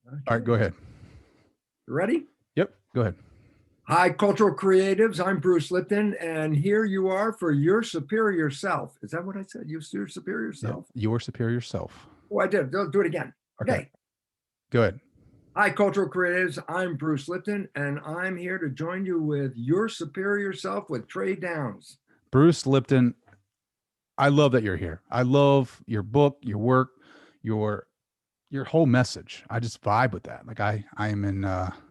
All right, go ahead. Ready? Yep, go ahead. Hi, cultural creatives. I'm Bruce Lipton, and here you are for your superior self. Is that what I said? Your superior Yep, self? your superior self. Oh, I did. Do it again. Okay, Okay. go ahead. Hi, cultural creatives. I'm Bruce Lipton, and I'm here to join you with your superior self with Trey Downs. Bruce Lipton, I love that you're here. I love your book, your work, your whole message. I just vibe with that. Like I am in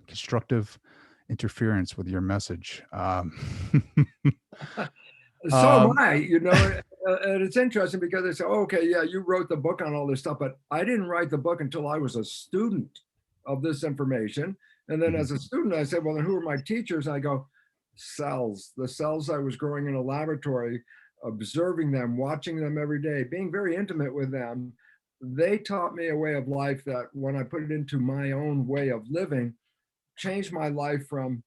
constructive interference with your message. So am Um, I, and it's interesting because they say, oh, okay, yeah, you wrote the book on all this stuff, but I didn't write the book until I was a student of this information. And then mhm. as a student, I said, well, then who are my teachers? I go, the cells I was growing in a laboratory, observing them, watching them every day, being very intimate with them. They taught me a way of life that when I put it into my own way of living, changed my life from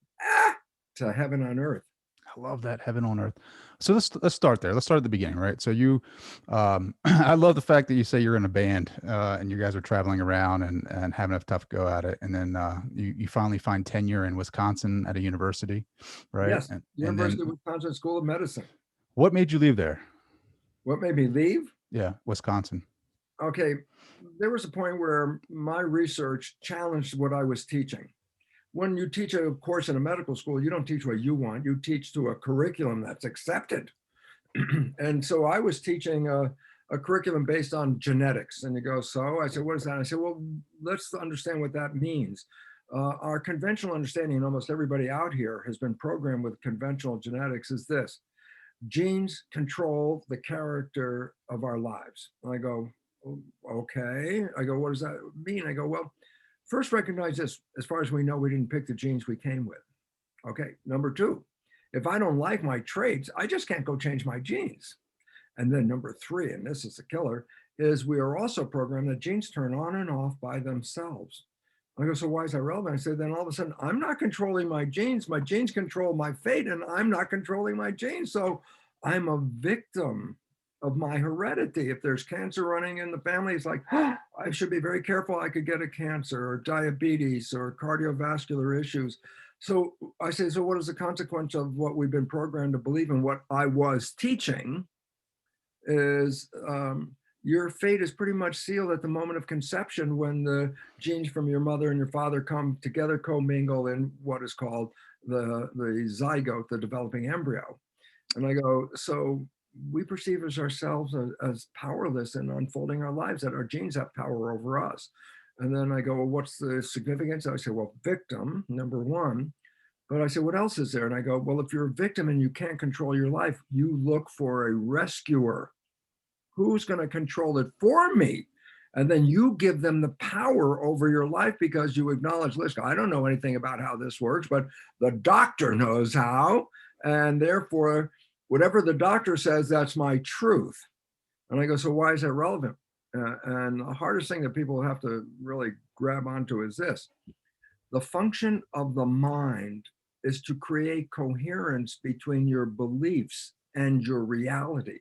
to heaven on earth. I love that, heaven on earth. So let's start there. Let's start at the beginning, right? So you, I love the fact that you say you're in a band and you guys are traveling around and having a tough go at it, and then you finally find tenure in Wisconsin at a university, right? Yes, And then University of Wisconsin School of Medicine. what made you leave there? What made me leave? Yeah, Wisconsin. Okay, there was a point where my research challenged what I was teaching. When you teach a course in a medical school, you don't teach what you want, you teach to a curriculum that's accepted. And so I was teaching a curriculum based on genetics. And you go, so I said, what is that? I said, well, let's understand what that means. Our conventional understanding, and almost everybody out here has been programmed with conventional genetics, is this: genes control the character of our lives. And I go, okay. I go, what does that mean? I go, well, first recognize this. As far as we know, we didn't pick the genes we came with. Okay. Number two, if I don't like my traits, I just can't go change my genes. And then number three, and this is the killer, is we are also programmed that genes turn on and off by themselves. I go, so why is that relevant? I said, then all of a sudden, I'm not controlling my genes. My genes control my fate, and I'm not controlling my genes. So I'm a victim of my heredity. If there's cancer running in the family, it's like, oh, I should be very careful. I could get a cancer or diabetes or cardiovascular issues. So I say, so what is the consequence of what we've been programmed to believe in? What I was teaching is your fate is pretty much sealed at the moment of conception when the genes from your mother and your father come together, commingle in what is called the zygote, the developing embryo. And I go, so we perceive as ourselves as powerless in unfolding our lives, that our genes have power over us. And then I go, well, what's the significance? I say, well, victim, number one. But I said, what else is there? And I go, well, if you're a victim and you can't control your life, you look for a rescuer. Who's going to control it for me? And then you give them the power over your life because you acknowledge, listen, I don't know anything about how this works, but the doctor knows how. And therefore, whatever the doctor says, that's my truth. And I go, so why is that relevant? And the hardest thing that people have to really grab onto is this: the function of the mind is to create coherence between your beliefs and your reality.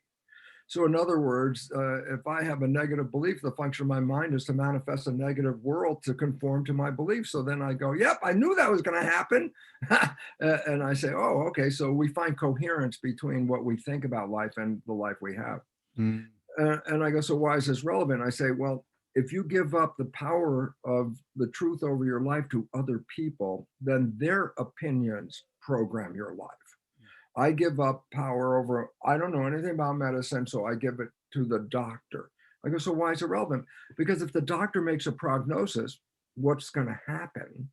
So, in other words, if I have a negative belief, the function of my mind is to manifest a negative world to conform to my belief. So then I go, yep, I knew that was going to happen. And I say, oh, okay. So we find coherence between what we think about life and the life we have. Mm. And I go, so why is this relevant? I say, well, if you give up the power of the truth over your life to other people, then their opinions program your life. I give up power over, I don't know anything about medicine, so I give it to the doctor. I go, so why is it relevant? Because if the doctor makes a prognosis, what's going to happen,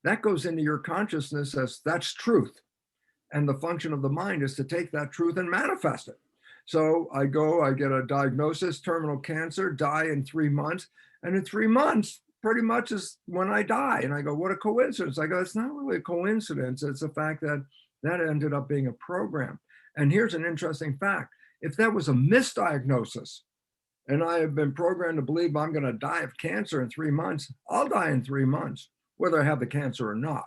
that goes into your consciousness as that's truth. And the function of the mind is to take that truth and manifest it. So I go, I get a diagnosis, terminal cancer, die in 3 months. And in 3 months, pretty much is when I die. And I go, what a coincidence. I go, it's not really a coincidence. It's the fact that that ended up being a program. And here's an interesting fact: if that was a misdiagnosis and I have been programmed to believe I'm going to die of cancer in 3 months, I'll die in 3 months, whether I have the cancer or not.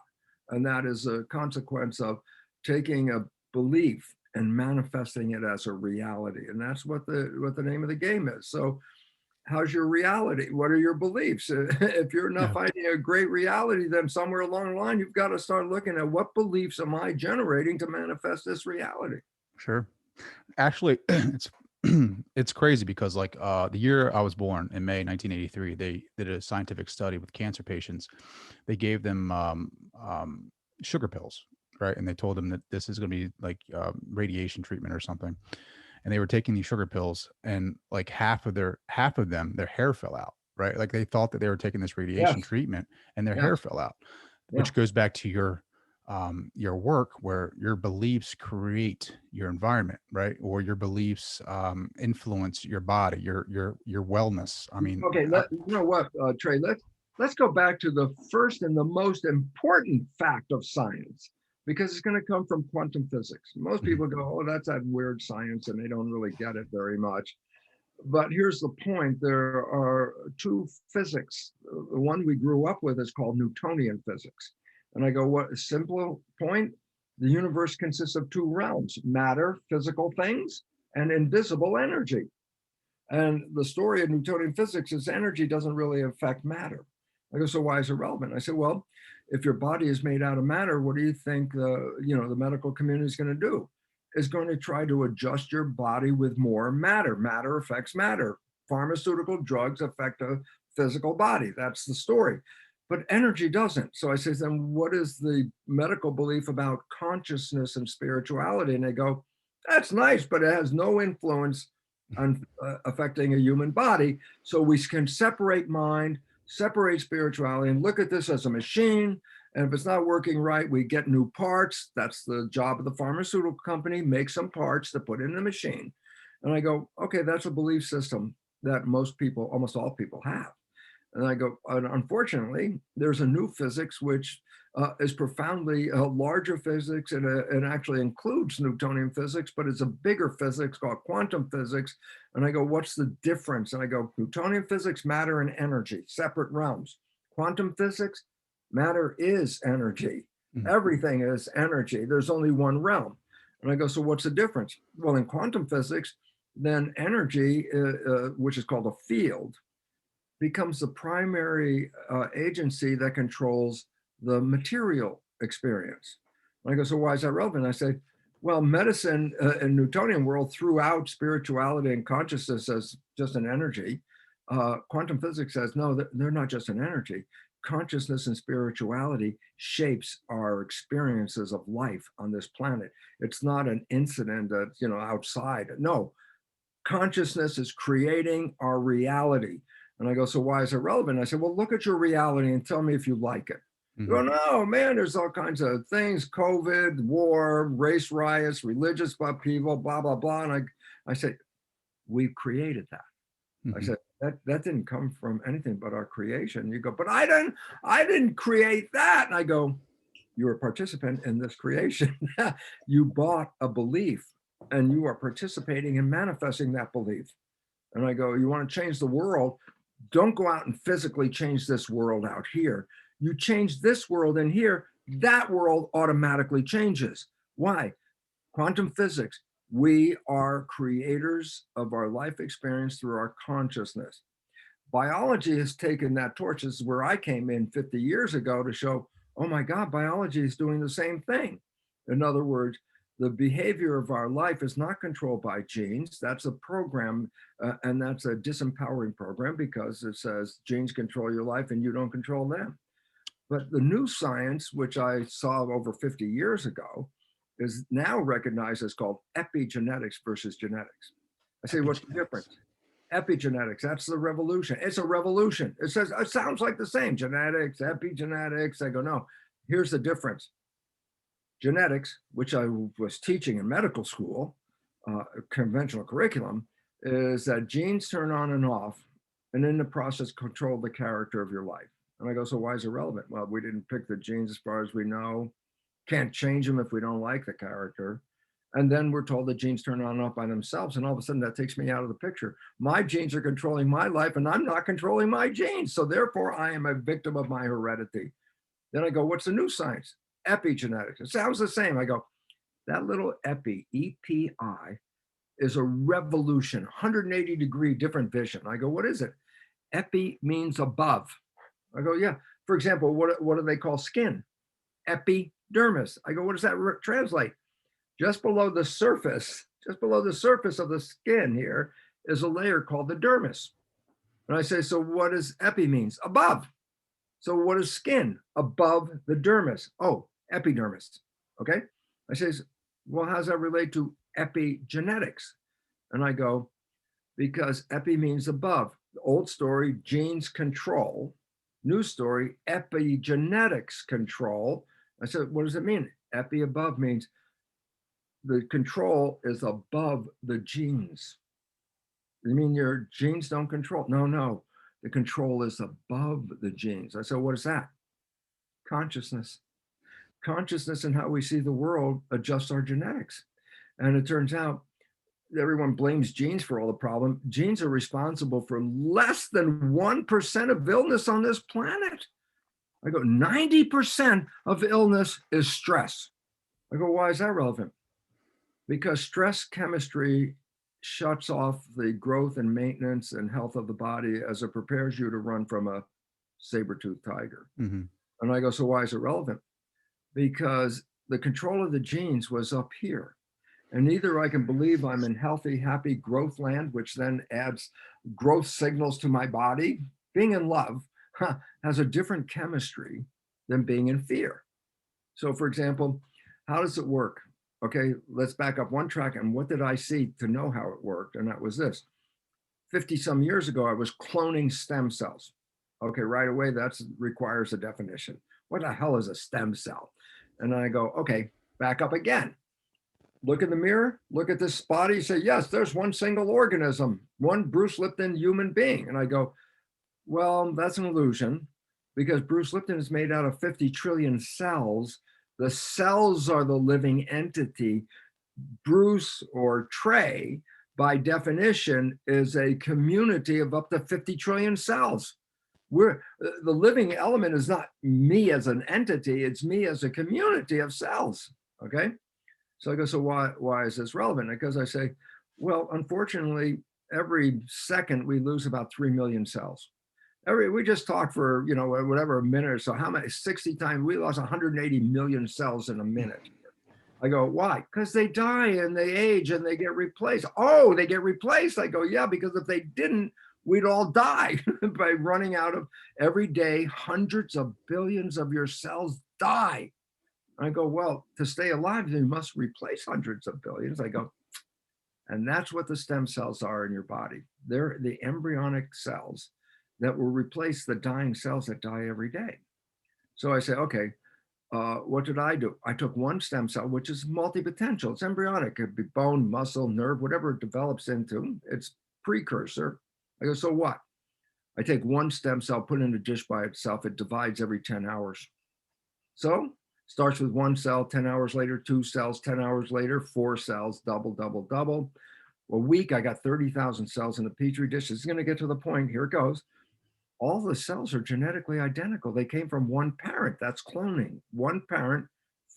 And that is a consequence of taking a belief and manifesting it as a reality. And that's what the name of the game is. So how's your reality? What are your beliefs? If you're not Yeah, finding a great reality, then somewhere along the line, you've got to start looking at what beliefs am I generating to manifest this reality? sure. Actually, it's it's crazy because like the year I was born in May 1983, they did a scientific study with cancer patients. They gave them sugar pills, right? And they told them that this is going to be like radiation treatment or something. And they were taking these sugar pills, and like half of them, their hair fell out, right? Like they thought that they were taking this radiation Yes, treatment, and their hair yes, fell out, yeah. which goes back to your work where your beliefs create your environment, right? Or your beliefs influence your body, your wellness. I mean, Okay, you know what, Trey, let's go back to the first and the most important fact of science, because it's going to come from quantum physics. Most mhm, people go, oh, that's that weird science, and they don't really get it very much. But here's the point. There are two physics. The one we grew up with is called Newtonian physics. And I go, what a simple point? The universe consists of two realms: matter, physical things, and invisible energy. And the story of Newtonian physics is energy doesn't really affect matter. I go, so why is it relevant? I said, well, if your body is made out of matter, what do you think the medical community is going to do? Is going to try to adjust your body with more matter. Matter affects matter. Pharmaceutical drugs affect a physical body. That's the story. But energy doesn't. So I say, then what is the medical belief about consciousness and spirituality? And they go, that's nice, but it has no influence on affecting a human body. So we can separate mind, separate spirituality, and look at this as a machine. And if it's not working right, we get new parts. That's the job of the pharmaceutical company, make some parts to put in the machine. And I go, okay, that's a belief system that most people, almost all people have. And I go, unfortunately, there's a new physics which is profoundly larger physics, and actually includes Newtonian physics, but it's a bigger physics called quantum physics. And I go, what's the difference? And I go, Newtonian physics, matter and energy, separate realms. Quantum physics, matter is energy. mhm. Everything is energy. There's only one realm. And I go, so what's the difference? Well, in quantum physics, then energy, which is called a field, becomes the primary agency that controls the material experience. And I go, so why is that relevant? I say, well, medicine in Newtonian world threw out spirituality and consciousness as just an energy. Quantum physics says, no, they're not just an energy. Consciousness and spirituality shapes our experiences of life on this planet. It's not an incident that's, outside. No, consciousness is creating our reality. And I go, so why is it relevant? I said, well, look at your reality and tell me if you like it. You go, Mhm. no, man, there's all kinds of things: COVID, war, race riots, religious upheaval, blah, blah, blah. And I said, we've created that. I Mhm. said, that didn't come from anything but our creation. You go, but I didn't create that. And I go, you're a participant in this creation. You bought a belief and you are participating in manifesting that belief. And I go, you want to change the world? Don't go out and physically change this world out here. You change this world in here, that world automatically changes. Why? Quantum physics. We are creators of our life experience through our consciousness. Biology has taken that torch. This is where I came in 50 years ago to show, oh my God, biology is doing the same thing. In other words, the behavior of our life is not controlled by genes. That's a program, and that's a disempowering program, because it says genes control your life and you don't control them. But the new science, which I saw over 50 years ago, is now recognized as called epigenetics versus genetics. I say, what's the difference? Epigenetics. Epigenetics, that's the revolution. It's a revolution. It sounds like the same: genetics, epigenetics. I go, no, here's the difference. Genetics, which I was teaching in medical school, conventional curriculum, is that genes turn on and off, and in the process control the character of your life. And I go, so why is it relevant? Well, we didn't pick the genes as far as we know. Can't change them if we don't like the character. And then we're told that genes turn on and off by themselves. And all of a sudden that takes me out of the picture. My genes are controlling my life and I'm not controlling my genes. So therefore I am a victim of my heredity. Then I go, what's the new science? Epigenetics. It sounds the same. I go, that little epi, EPI, is a revolution, 180-degree different vision. I go, what is it? Epi means above. I go, yeah. For example, what do they call skin? Epidermis. I go, what does that translate? Just below the surface of the skin here is a layer called the dermis. And I say, so what does epi means? Above. So what is skin? Above the dermis. Oh, epidermis. Okay. I say, well, how does that relate to epigenetics? And I go, because epi means above. The old story, genes control. New story, epigenetics control. I said, what does it mean? Epi above means the control is above the genes. You mean your genes don't control? No. The control is above the genes. I said, what is that? Consciousness. Consciousness and how we see the world adjusts our genetics. And it turns out everyone blames genes for all the problem. Genes are responsible for less than 1% of illness on this planet. I go, 90% of illness is stress. I go, why is that relevant? Because stress chemistry shuts off the growth and maintenance and health of the body as it prepares you to run from a saber-toothed tiger. Mm-hmm. And I go, so why is it relevant? Because the control of the genes was up here. And either I can believe I'm in healthy, happy growth land, which then adds growth signals to my body. Being in love has a different chemistry than being in fear. So for example, how does it work? Okay, let's back up one track. And what did I see to know how it worked? And that was this. 50 some years ago, I was cloning stem cells. Okay, right away, that requires a definition. What the hell is a stem cell? And I go, okay, back up again. Look in the mirror, look at this body, say, yes, there's one single organism, one Bruce Lipton human being. And I go, well, that's an illusion because Bruce Lipton is made out of 50 trillion cells. The cells are the living entity. Bruce or Trey, by definition, is a community of up to 50 trillion cells. The living element is not me as an entity, it's me as a community of cells, okay? So I go, so why is this relevant? Because I say, well, unfortunately, every second we lose about 3 million cells. We just talked for, whatever, a minute or so. How many? 60 times, we lost 180 million cells in a minute. I go, why? Because they die and they age and they get replaced. Oh, they get replaced. I go, yeah, because if they didn't, we'd all die by running out of every day, hundreds of billions of your cells die. I go, well, to stay alive, you must replace hundreds of billions. I go, and that's what the stem cells are in your body. They're the embryonic cells that will replace the dying cells that die every day. So I say, okay, what did I do? I took one stem cell, which is multi-potential. It's embryonic. It could be bone, muscle, nerve, whatever it develops into. It's precursor. I go, so what? I take one stem cell, put it in a dish by itself. It divides every 10 hours. So starts with one cell, 10 hours later, 2 cells, 10 hours later, 4 cells, double, double, double. A week, I got 30,000 cells in a Petri dish. It's going to get to the point. Here it goes. All the cells are genetically identical. They came from one parent. That's cloning. One parent,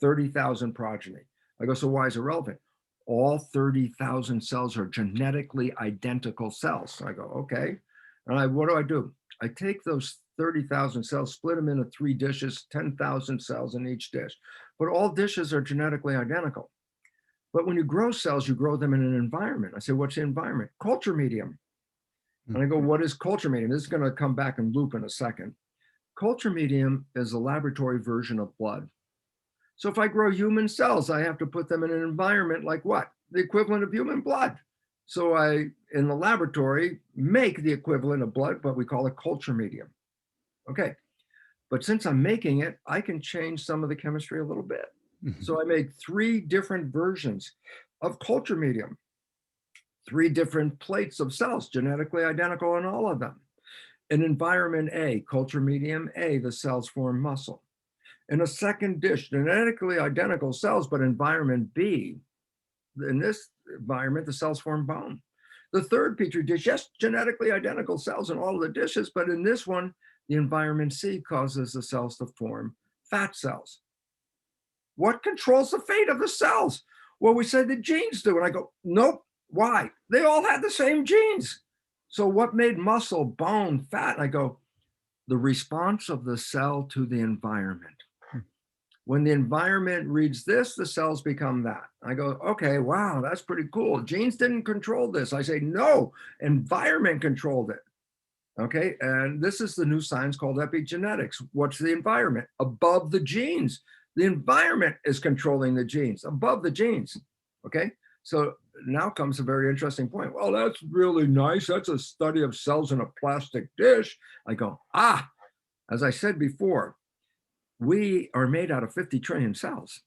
30,000 progeny. I go, so why is it relevant? All 30,000 cells are genetically identical cells. So I go, okay. And what do? I take those 30,000 cells, split them into 3 dishes, 10,000 cells in each dish. But all dishes are genetically identical. But when you grow cells, you grow them in an environment. I say, what's the environment? Culture medium. And I go, what is culture medium? This is going to come back and loop in a second. Culture medium is a laboratory version of blood. So if I grow human cells, I have to put them in an environment like what? The equivalent of human blood. So I, in the laboratory, make the equivalent of blood, but we call it culture medium. Okay. But since I'm making it, I can change some of the chemistry a little bit. So I make 3 different versions of culture medium. 3 different plates of cells, genetically identical in all of them. In environment A, culture medium A, the cells form muscle. In a second dish, genetically identical cells, but environment B, in this environment, the cells form bone. The third Petri dish, yes, genetically identical cells in all of the dishes, but in this one, the environment C causes the cells to form fat cells. What controls the fate of the cells? Well, we said the genes do. And I go, nope. Why? They all had the same genes. So what made muscle, bone, fat? And I go, the response of the cell to the environment. When the environment reads this, the cells become that. I go, okay, wow, that's pretty cool. Genes didn't control this. I say, no, environment controlled it. Okay, and this is the new science called epigenetics. What's the environment? Above the genes. The environment is controlling the genes, above the genes. Okay, so now comes a very interesting point. Well, that's really nice. That's a study of cells in a plastic dish. I go, as I said before, we are made out of 50 trillion cells.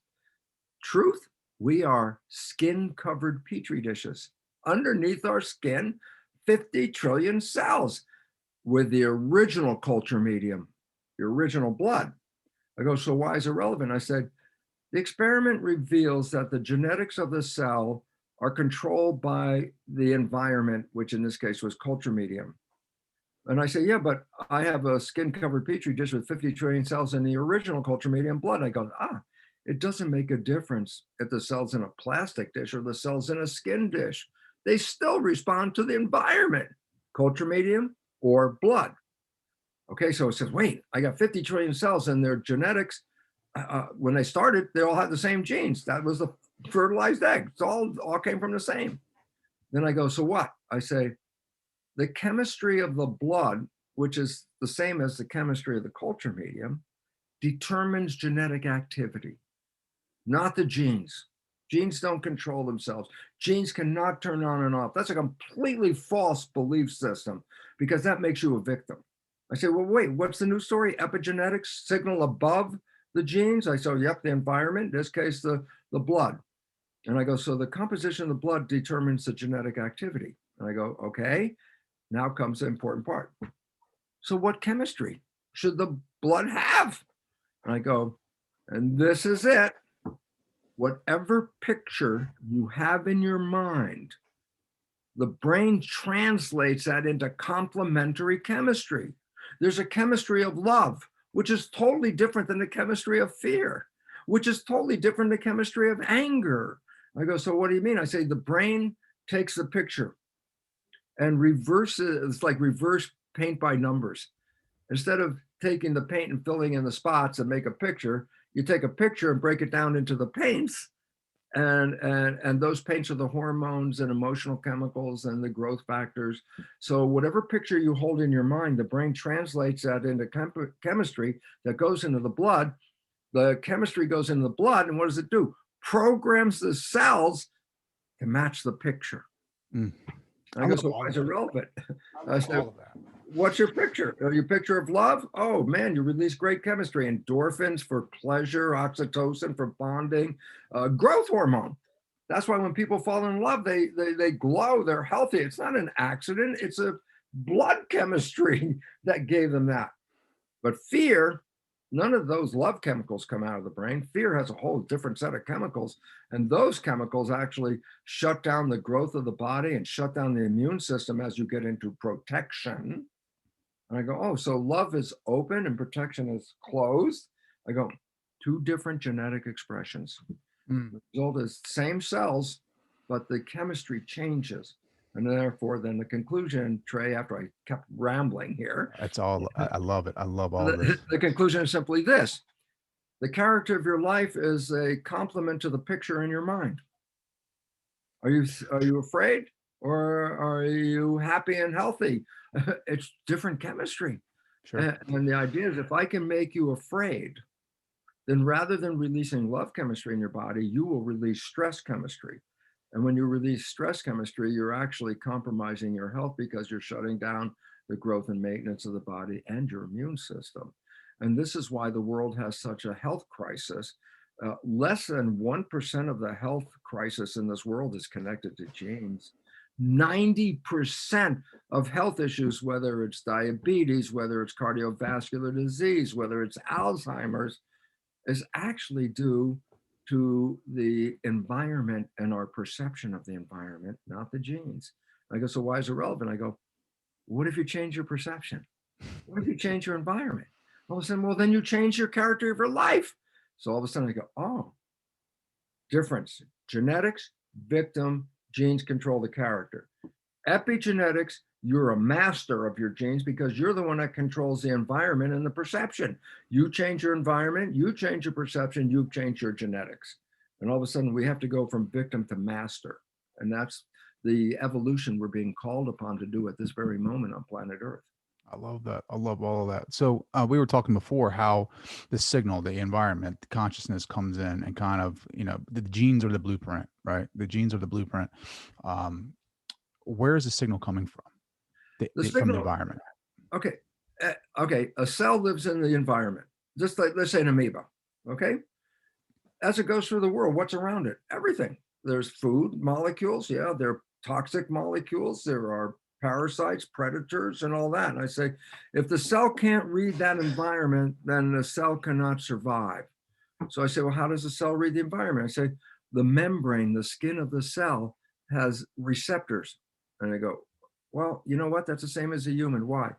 Truth, we are skin-covered petri dishes. Underneath our skin, 50 trillion cells with the original culture medium, the original blood. I go, so why is it relevant? I said, the experiment reveals that the genetics of the cell are controlled by the environment, which in this case was culture medium. And I say, yeah, but I have a skin-covered petri dish with 50 trillion cells in the original culture medium blood. I go, it doesn't make a difference if the cell's in a plastic dish or the cell's in a skin dish. They still respond to the environment, culture medium or blood. Okay, so it says, wait, I got 50 trillion cells and their genetics, when they started, they all had the same genes. That was the fertilized egg. It's all came from the same. Then I go, so what? I say, the chemistry of the blood, which is the same as the chemistry of the culture medium, determines genetic activity, not the genes. Genes don't control themselves. Genes cannot turn on and off. That's a completely false belief system because that makes you a victim. I say, well, wait, what's the new story? Epigenetics signal above the genes? I say, yep, the environment, in this case, the blood. And I go, so the composition of the blood determines the genetic activity. And I go, okay, now comes the important part. So what chemistry should the blood have? And I go, and this is it. Whatever picture you have in your mind, the brain translates that into complementary chemistry. There's a chemistry of love, which is totally different than the chemistry of fear, which is totally different than the chemistry of anger. I go, so what do you mean? I say the brain takes the picture and reverses, it's like reverse paint by numbers. Instead of taking the paint and filling in the spots and make a picture, you take a picture and break it down into the paints. And those paints are the hormones and emotional chemicals and the growth factors. So whatever picture you hold in your mind, the brain translates that into chemistry that goes into the blood. The chemistry goes into the blood, and what does it do? Programs the cells to match the picture. I go, so why is it relevant? I said, what's your picture? Your picture of love? Oh man, you release great chemistry, endorphins for pleasure, oxytocin for bonding, growth hormone. That's why when people fall in love, they glow, they're healthy. It's not an accident, it's a blood chemistry that gave them that. But fear, none of those love chemicals come out of the brain. Fear has a whole different set of chemicals. And those chemicals actually shut down the growth of the body and shut down the immune system as you get into protection. And I go, oh, so love is open and protection is closed. I go, two different genetic expressions. The result is same cells, but the chemistry changes. And therefore, then the conclusion, Trey, after I kept rambling here. That's all. I love it. I love all of this. The conclusion is simply this. The character of your life is a complement to the picture in your mind. Are you afraid or are you happy and healthy? It's different chemistry. Sure. And the idea is if I can make you afraid, then rather than releasing love chemistry in your body, you will release stress chemistry. And when you release stress chemistry, you're actually compromising your health because you're shutting down the growth and maintenance of the body and your immune system. And this is why the world has such a health crisis. Less than 1% of the health crisis in this world is connected to genes. 90% of health issues, whether it's diabetes, whether it's cardiovascular disease, whether it's Alzheimer's, is actually due to the environment and our perception of the environment, not the genes. I go, so why is it relevant? I go, what if you change your perception? What if you change your environment? All of a sudden, well, then you change your character of your life. So all of a sudden I go, oh, difference, genetics, victim, Genes control the character. Epigenetics, you're a master of your genes because you're the one that controls the environment and the perception. You change your environment, you change your perception, you change your genetics. And all of a sudden we have to go from victim to master. And that's the evolution we're being called upon to do at this very moment on planet Earth. I love that. I love all of that. So we were talking before how the signal, the environment, the consciousness comes in and kind of, the genes are the blueprint, right? The genes are the blueprint. Where is the signal coming from? The From the signal, environment. okay, okay, a cell lives in the environment, just like, let's say, an amoeba, okay? As it goes through the world, what's around it? Everything. There's food molecules, yeah, there are toxic molecules, there are parasites, predators, and all that. And I say, if the cell can't read that environment, then the cell cannot survive. So I say, well, how does the cell read the environment? I say, the membrane, the skin of the cell has receptors. And I go, well, you know what? That's the same as a human. Why?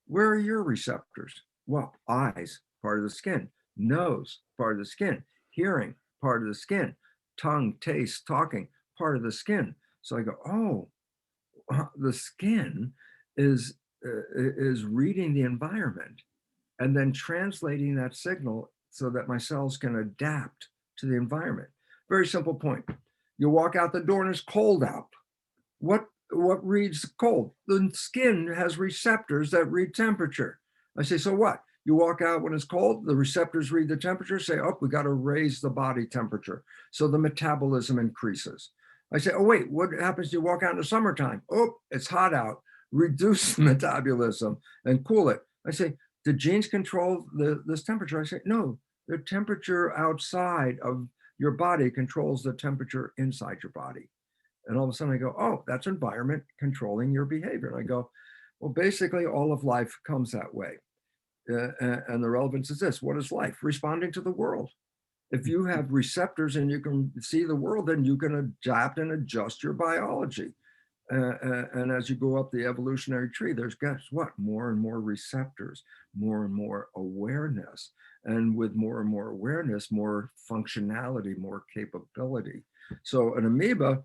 Where are your receptors? Well, eyes, part of the skin, nose, part of the skin, hearing, part of the skin, tongue, taste, talking, part of the skin. So I go, oh, the skin is reading the environment and then translating that signal so that my cells can adapt to the environment. Very simple point. You walk out the door and it's cold out. What reads cold? The skin has receptors that read temperature. I say, so what? You walk out when it's cold, the receptors read the temperature, say, oh, we got to raise the body temperature. So the metabolism increases. I say, oh, wait, what happens if you walk out in the summertime? Oh, it's hot out. Reduce the metabolism and cool it. I say, the genes control this temperature? I say, no, the temperature outside of your body controls the temperature inside your body. And all of a sudden I go, oh, that's environment controlling your behavior. And I go, well, basically all of life comes that way. And the relevance is this: what is life? Responding to the world. If you have receptors and you can see the world, then you can adapt and adjust your biology. And as you go up the evolutionary tree, there's, guess what? More and more receptors, more and more awareness. And with more and more awareness, more functionality, more capability. So an amoeba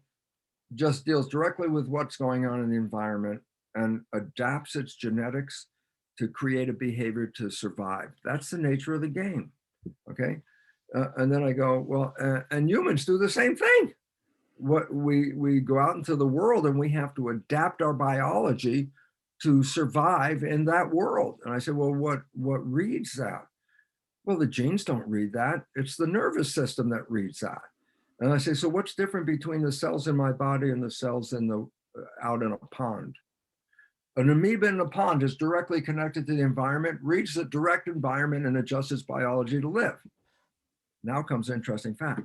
just deals directly with what's going on in the environment and adapts its genetics to create a behavior to survive. That's the nature of the game, okay? And then I go, well, and humans do the same thing. What we go out into the world and we have to adapt our biology to survive in that world. And I said, well, what reads that? Well, the genes don't read that. It's the nervous system that reads that. And I say, so what's different between the cells in my body and the cells in the out in a pond? An amoeba in a pond is directly connected to the environment, reads the direct environment, and adjusts its biology to live. Now comes an interesting fact.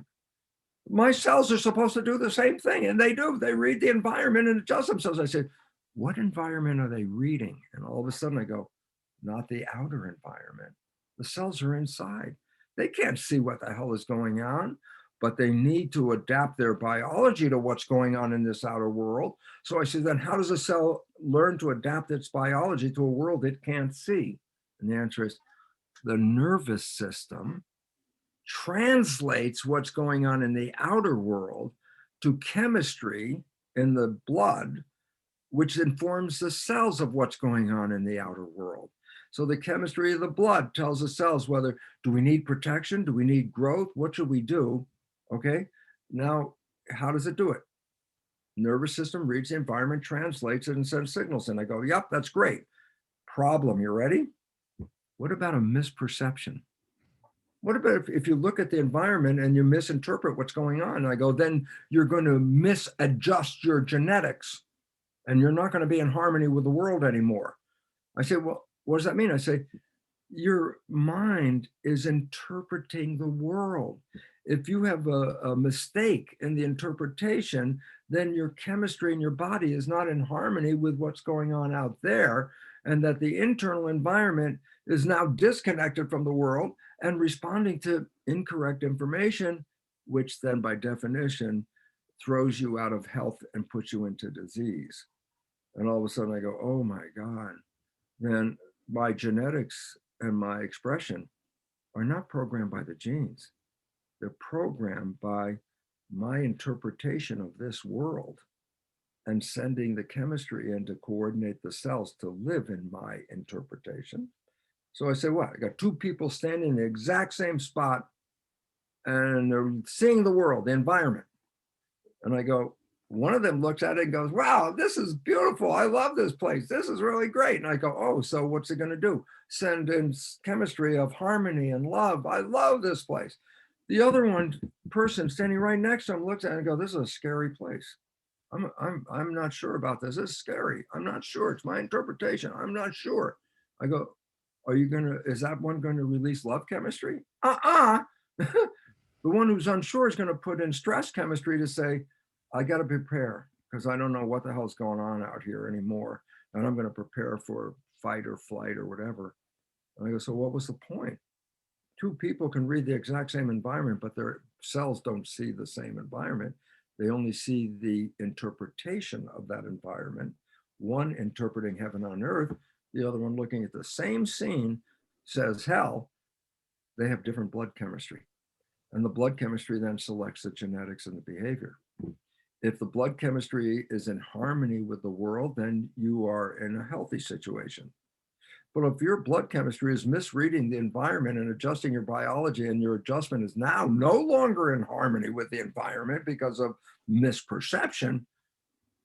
My cells are supposed to do the same thing, and they do. They read the environment and adjust themselves. I said, what environment are they reading? And all of a sudden I go, not the outer environment. The cells are inside. They can't see what the hell is going on, but they need to adapt their biology to what's going on in this outer world. So I said, then how does a cell learn to adapt its biology to a world it can't see? And the answer is the nervous system translates what's going on in the outer world to chemistry in the blood, which informs the cells of what's going on in the outer world. So the chemistry of the blood tells the cells whether, do we need protection? Do we need growth? What should we do? Okay, now how does it do it? Nervous system reads the environment, translates it, and sends signals. And I go, yep, that's great. Problem, you ready? What about a misperception? What about if you look at the environment and you misinterpret what's going on? And I go, then you're going to misadjust your genetics and you're not going to be in harmony with the world anymore. I say, well, what does that mean? I say, your mind is interpreting the world. If you have a mistake in the interpretation, then your chemistry in your body is not in harmony with what's going on out there, and that the internal environment is now disconnected from the world and responding to incorrect information, which then by definition throws you out of health and puts you into disease. And all of a sudden I go, oh my God, then my genetics and my expression are not programmed by the genes. They're programmed by my interpretation of this world. and sending the chemistry in to coordinate the cells to live in my interpretation. So I said, what? I got two people standing in the exact same spot and they're seeing the world, the environment. And I go, one of them looks at it and goes, wow, this is beautiful. I love this place. This is really great. And I go, oh, so what's it going to do? Send in chemistry of harmony and love. I love this place. The other person standing right next to him looks at it and goes, this is a scary place. I'm not sure about this. This is scary. I'm not sure. It's my interpretation. I'm not sure. I go, is that one going to release love chemistry? The one who's unsure is going to put in stress chemistry to say, I got to prepare because I don't know what the hell's going on out here anymore. And I'm going to prepare for fight or flight or whatever. And I go, so what was the point? Two people can read the exact same environment, but their cells don't see the same environment. They only see the interpretation of that environment. One interpreting heaven on earth, the other one looking at the same scene says hell. They have different blood chemistry. And the blood chemistry then selects the genetics and the behavior. If the blood chemistry is in harmony with the world, then you are in a healthy situation. But if your blood chemistry is misreading the environment and adjusting your biology, and your adjustment is now no longer in harmony with the environment because of misperception,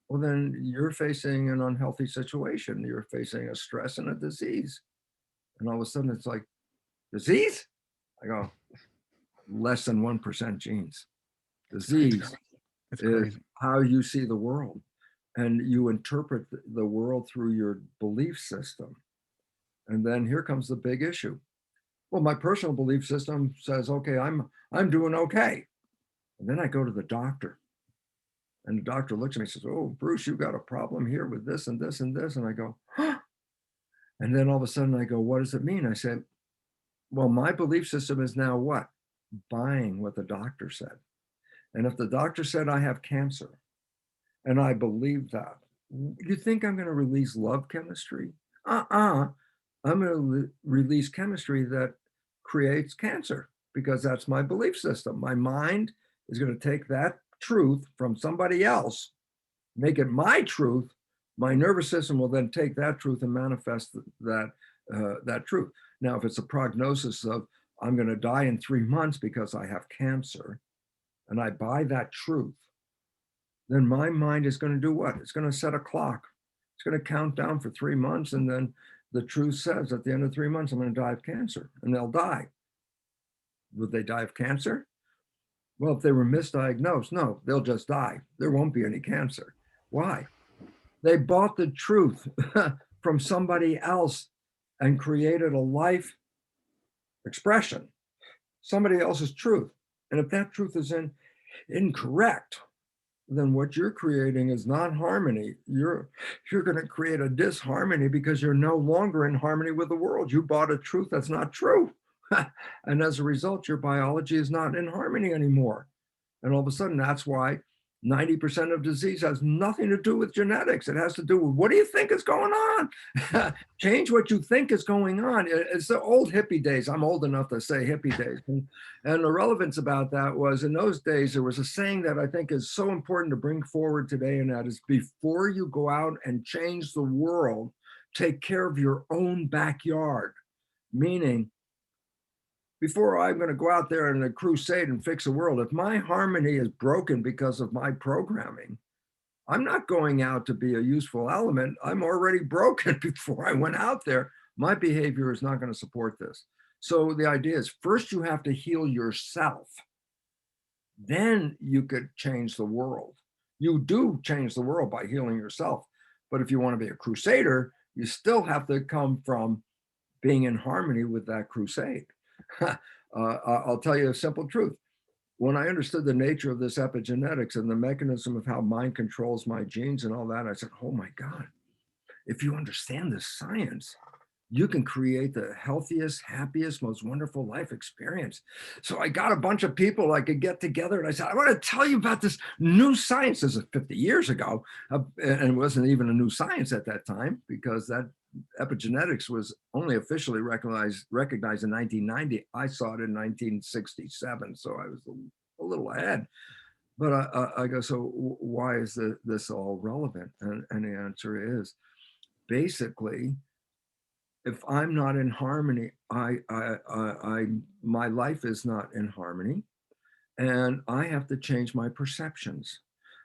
well, then you're facing an unhealthy situation. You're facing a stress and a disease. And all of a sudden it's like, disease? I go, less than 1% genes. Disease is how you see the world. And you interpret the world through your belief system. And then here comes the big issue. Well, my personal belief system says, okay, I'm doing okay. And then I go to the doctor. And the doctor looks at me and says, oh, Bruce, you got a problem here with this and this and this. And I go, huh? And then all of a sudden I go, what does it mean? I said, well, my belief system is now what? Buying what the doctor said. And if the doctor said I have cancer, and I believe that, you think I'm going to release love chemistry? I'm going to release chemistry that creates cancer because that's my belief system. My mind is going to take that truth from somebody else, make it my truth. My nervous system will then take that truth and manifest that truth. Now, if it's a prognosis of I'm going to die in 3 months because I have cancer, and I buy that truth, then my mind is going to do what? It's going to set a clock. It's going to count down for 3 months. And then the truth says at the end of 3 months, I'm going to die of cancer, and they'll die. Would they die of cancer? Well, if they were misdiagnosed, no, they'll just die. There won't be any cancer. Why? They bought the truth from somebody else and created a life expression, somebody else's truth. And if that truth is incorrect, then what you're creating is not harmony. You're going to create a disharmony because you're no longer in harmony with the world. You bought a truth that's not true. And as a result, your biology is not in harmony anymore. And all of a sudden, that's why 90% of disease has nothing to do with genetics. It has to do with what do you think is going on? Change what you think is going on. It's the old hippie days. I'm old enough to say hippie days. And the relevance about that was in those days, there was a saying that I think is so important to bring forward today. And that is, before you go out and change the world, take care of your own backyard. Meaning, before I'm going to go out there in a crusade and fix the world, if my harmony is broken because of my programming, I'm not going out to be a useful element. I'm already broken before I went out there. My behavior is not going to support this. So the idea is, first you have to heal yourself. Then you could change the world. You do change the world by healing yourself. But if you want to be a crusader, you still have to come from being in harmony with that crusade. I'll tell you a simple truth. When I understood the nature of this epigenetics and the mechanism of how mind controls my genes and all that, I said, oh my God, if you understand this science, you can create the healthiest, happiest, most wonderful life experience. So I got a bunch of people I could get together and I said, I want to tell you about this new science. This is 50 years ago. And it wasn't even a new science at that time because that epigenetics was only officially recognized in 1990. I saw it in 1967, so I was a little ahead. But I go, so why is this all relevant? And the answer is basically, if I'm not in harmony, my life is not in harmony, and I have to change my perceptions.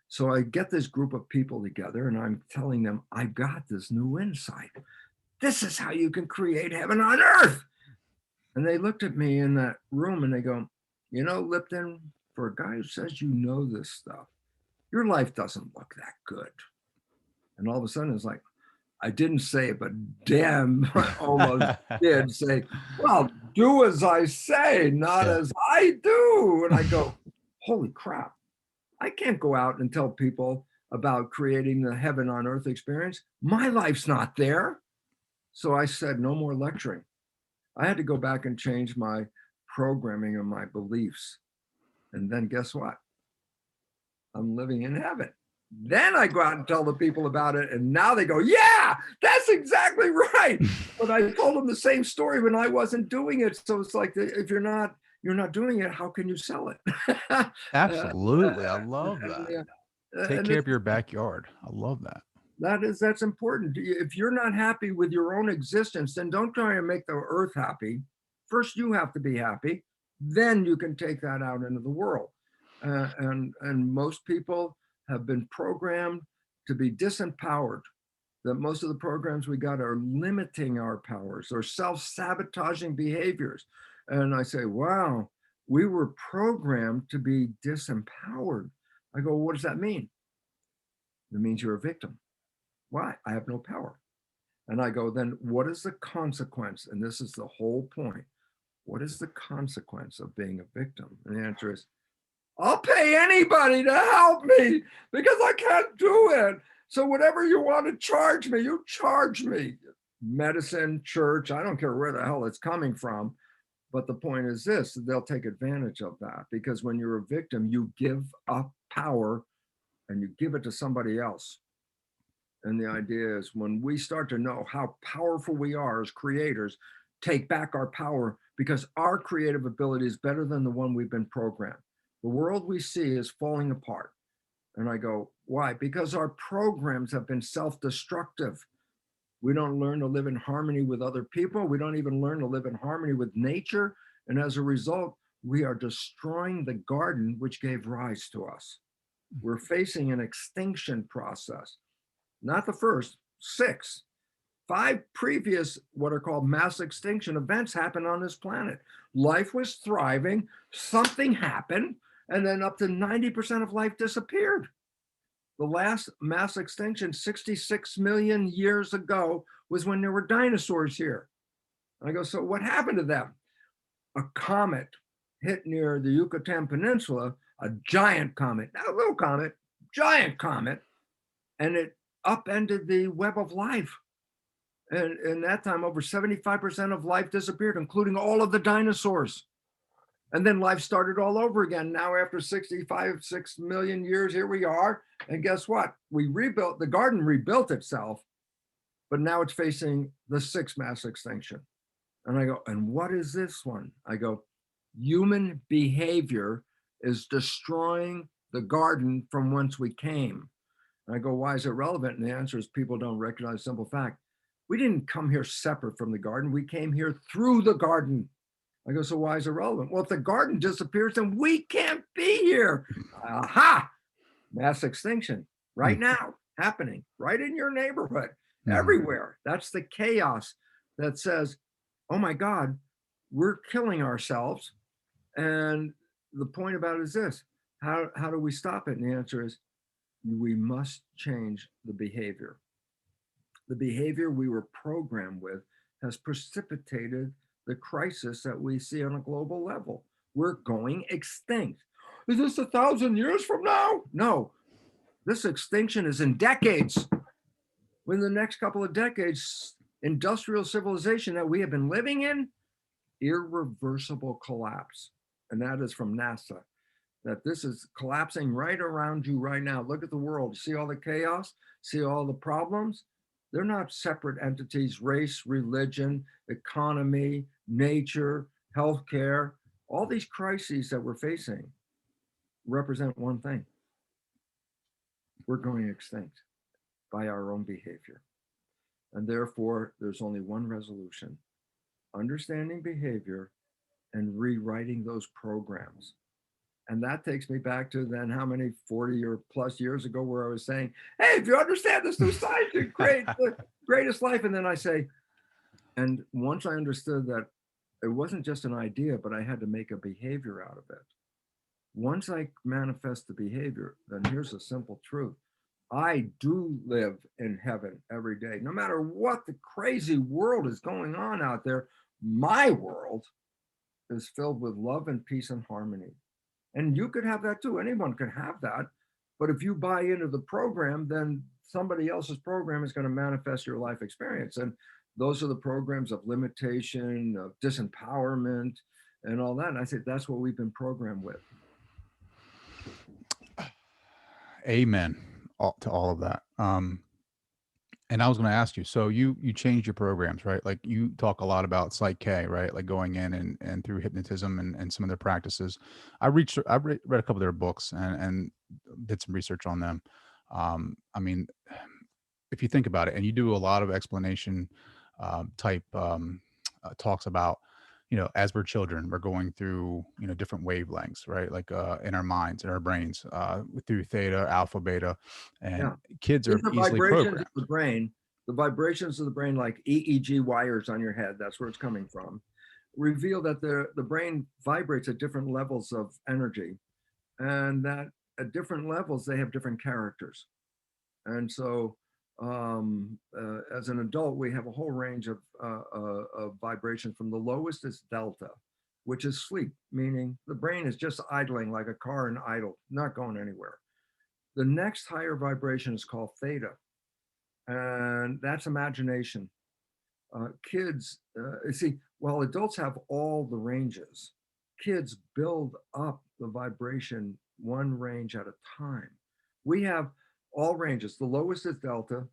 So I get this group of people together and I'm telling them, I've got this new insight. This is how you can create heaven on earth. And they looked at me in that room and they go, you know, Lipton, for a guy who says you know this stuff, your life doesn't look that good. And all of a sudden it's like, I didn't say it, but damn, I almost did say, well, do as I say, not Yeah. as I do. And I go, holy crap. I can't go out and tell people about creating the heaven on earth experience. My life's not there. So I said, no more lecturing. I had to go back and change my programming and my beliefs. And then guess what? I'm living in heaven. Then I go out and tell the people about it. And now they go, yeah, that's exactly right. But I told them the same story when I wasn't doing it. So it's like, if you're not doing it, how can you sell it? Absolutely. I love that. Take And care of your backyard. I love that. that's important. If you're not happy with your own existence, then don't try to make the earth happy. First, you have to be happy. Then you can take that out into the world. And most people have been programmed to be disempowered. That most of the programs we got are limiting our powers or self-sabotaging behaviors. And I say, wow, we were programmed to be disempowered. I go, what does that mean? It means you're a victim. Why? I have no power. And I go, then what is the consequence? And this is the whole point. What is the consequence of being a victim? And the answer is, I'll pay anybody to help me because I can't do it. So whatever you want to charge me, you charge me. Medicine, church, I don't care where the hell it's coming from. But the point is this, they'll take advantage of that because when you're a victim, you give up power and you give it to somebody else. And the idea is when we start to know how powerful we are as creators, take back our power because our creative ability is better than the one we've been programmed. The world we see is falling apart. And I go, why? Because our programs have been self-destructive. We don't learn to live in harmony with other people. We don't even learn to live in harmony with nature. And as a result, we are destroying the garden which gave rise to us. We're facing an extinction process. Not the first, 6. 5 previous what are called mass extinction events happened on this planet. Life was thriving, something happened, and then up to 90% of life disappeared. The last mass extinction 66 million years ago was when there were dinosaurs here. I go, so what happened to them? A comet hit near the Yucatan Peninsula, a giant comet, not a little comet, giant comet, and it upended the web of life. And in that time, over 75% of life disappeared, including all of the dinosaurs. And then life started all over again. Now, after 6 million years, here we are. And guess what? We rebuilt, the garden rebuilt itself, but now it's facing the 6th mass extinction. And I go, and what is this one? I go, human behavior is destroying the garden from whence we came. And I go, why is it relevant? And the answer is people don't recognize a simple fact. We didn't come here separate from the garden. We came here through the garden. I go, so why is it relevant? Well, if the garden disappears, then we can't be here. Aha! Mass extinction right now, happening right in your neighborhood, everywhere. That's the chaos that says, oh my God, we're killing ourselves. And the point about it is this, how do we stop it? And the answer is, we must change the behavior. The behavior we were programmed with has precipitated the crisis that we see on a global level. We're going extinct. Is this 1,000 years from now? No, this extinction is in decades. Within the next couple of decades, industrial civilization that we have been living in, irreversible collapse. And that is from NASA, that this is collapsing right around you right now. Look at the world, see all the chaos, see all the problems. They're not separate entities, race, religion, economy, nature, healthcare, all these crises that we're facing represent one thing. We're going extinct by our own behavior. And therefore, there's only one resolution: understanding behavior and rewriting those programs. And that takes me back to then how many 40 or plus years ago where I was saying, hey, if you understand this new science, you create the greatest life. And then I say, and once I understood that it wasn't just an idea, but I had to make a behavior out of it. Once I manifest the behavior, then here's a simple truth. I do live in heaven every day. No matter what the crazy world is going on out there, my world is filled with love and peace and harmony. And you could have that too. Anyone can have that. But if you buy into the program, then somebody else's program is going to manifest your life experience. And those are the programs of limitation, of disempowerment, and all that. And I say that's what we've been programmed with. Amen to all of that. And I was going to ask you, so you changed your programs, right? Like you talk a lot about Psych K, right? Like going in and through hypnotism and some of their practices. I read a couple of their books and did some research on them. I mean, if you think about it, and you do a lot of explanation type talks about, as we're children, we're going through, different wavelengths, right? Like in our minds, in our brains, through theta, alpha, beta, and kids are easily programmed. Of the brain, the vibrations of the brain, like EEG wires on your head, that's where it's coming from, reveal that the brain vibrates at different levels of energy, and that at different levels, they have different characters. And so as an adult, we have a whole range of vibration. From the lowest is delta, which is sleep, meaning the brain is just idling like a car in idle, not going anywhere. The next higher vibration is called theta, and that's imagination. Kids, see, while adults have all the ranges, kids build up the vibration one range at a time. We have all ranges. The lowest is delta.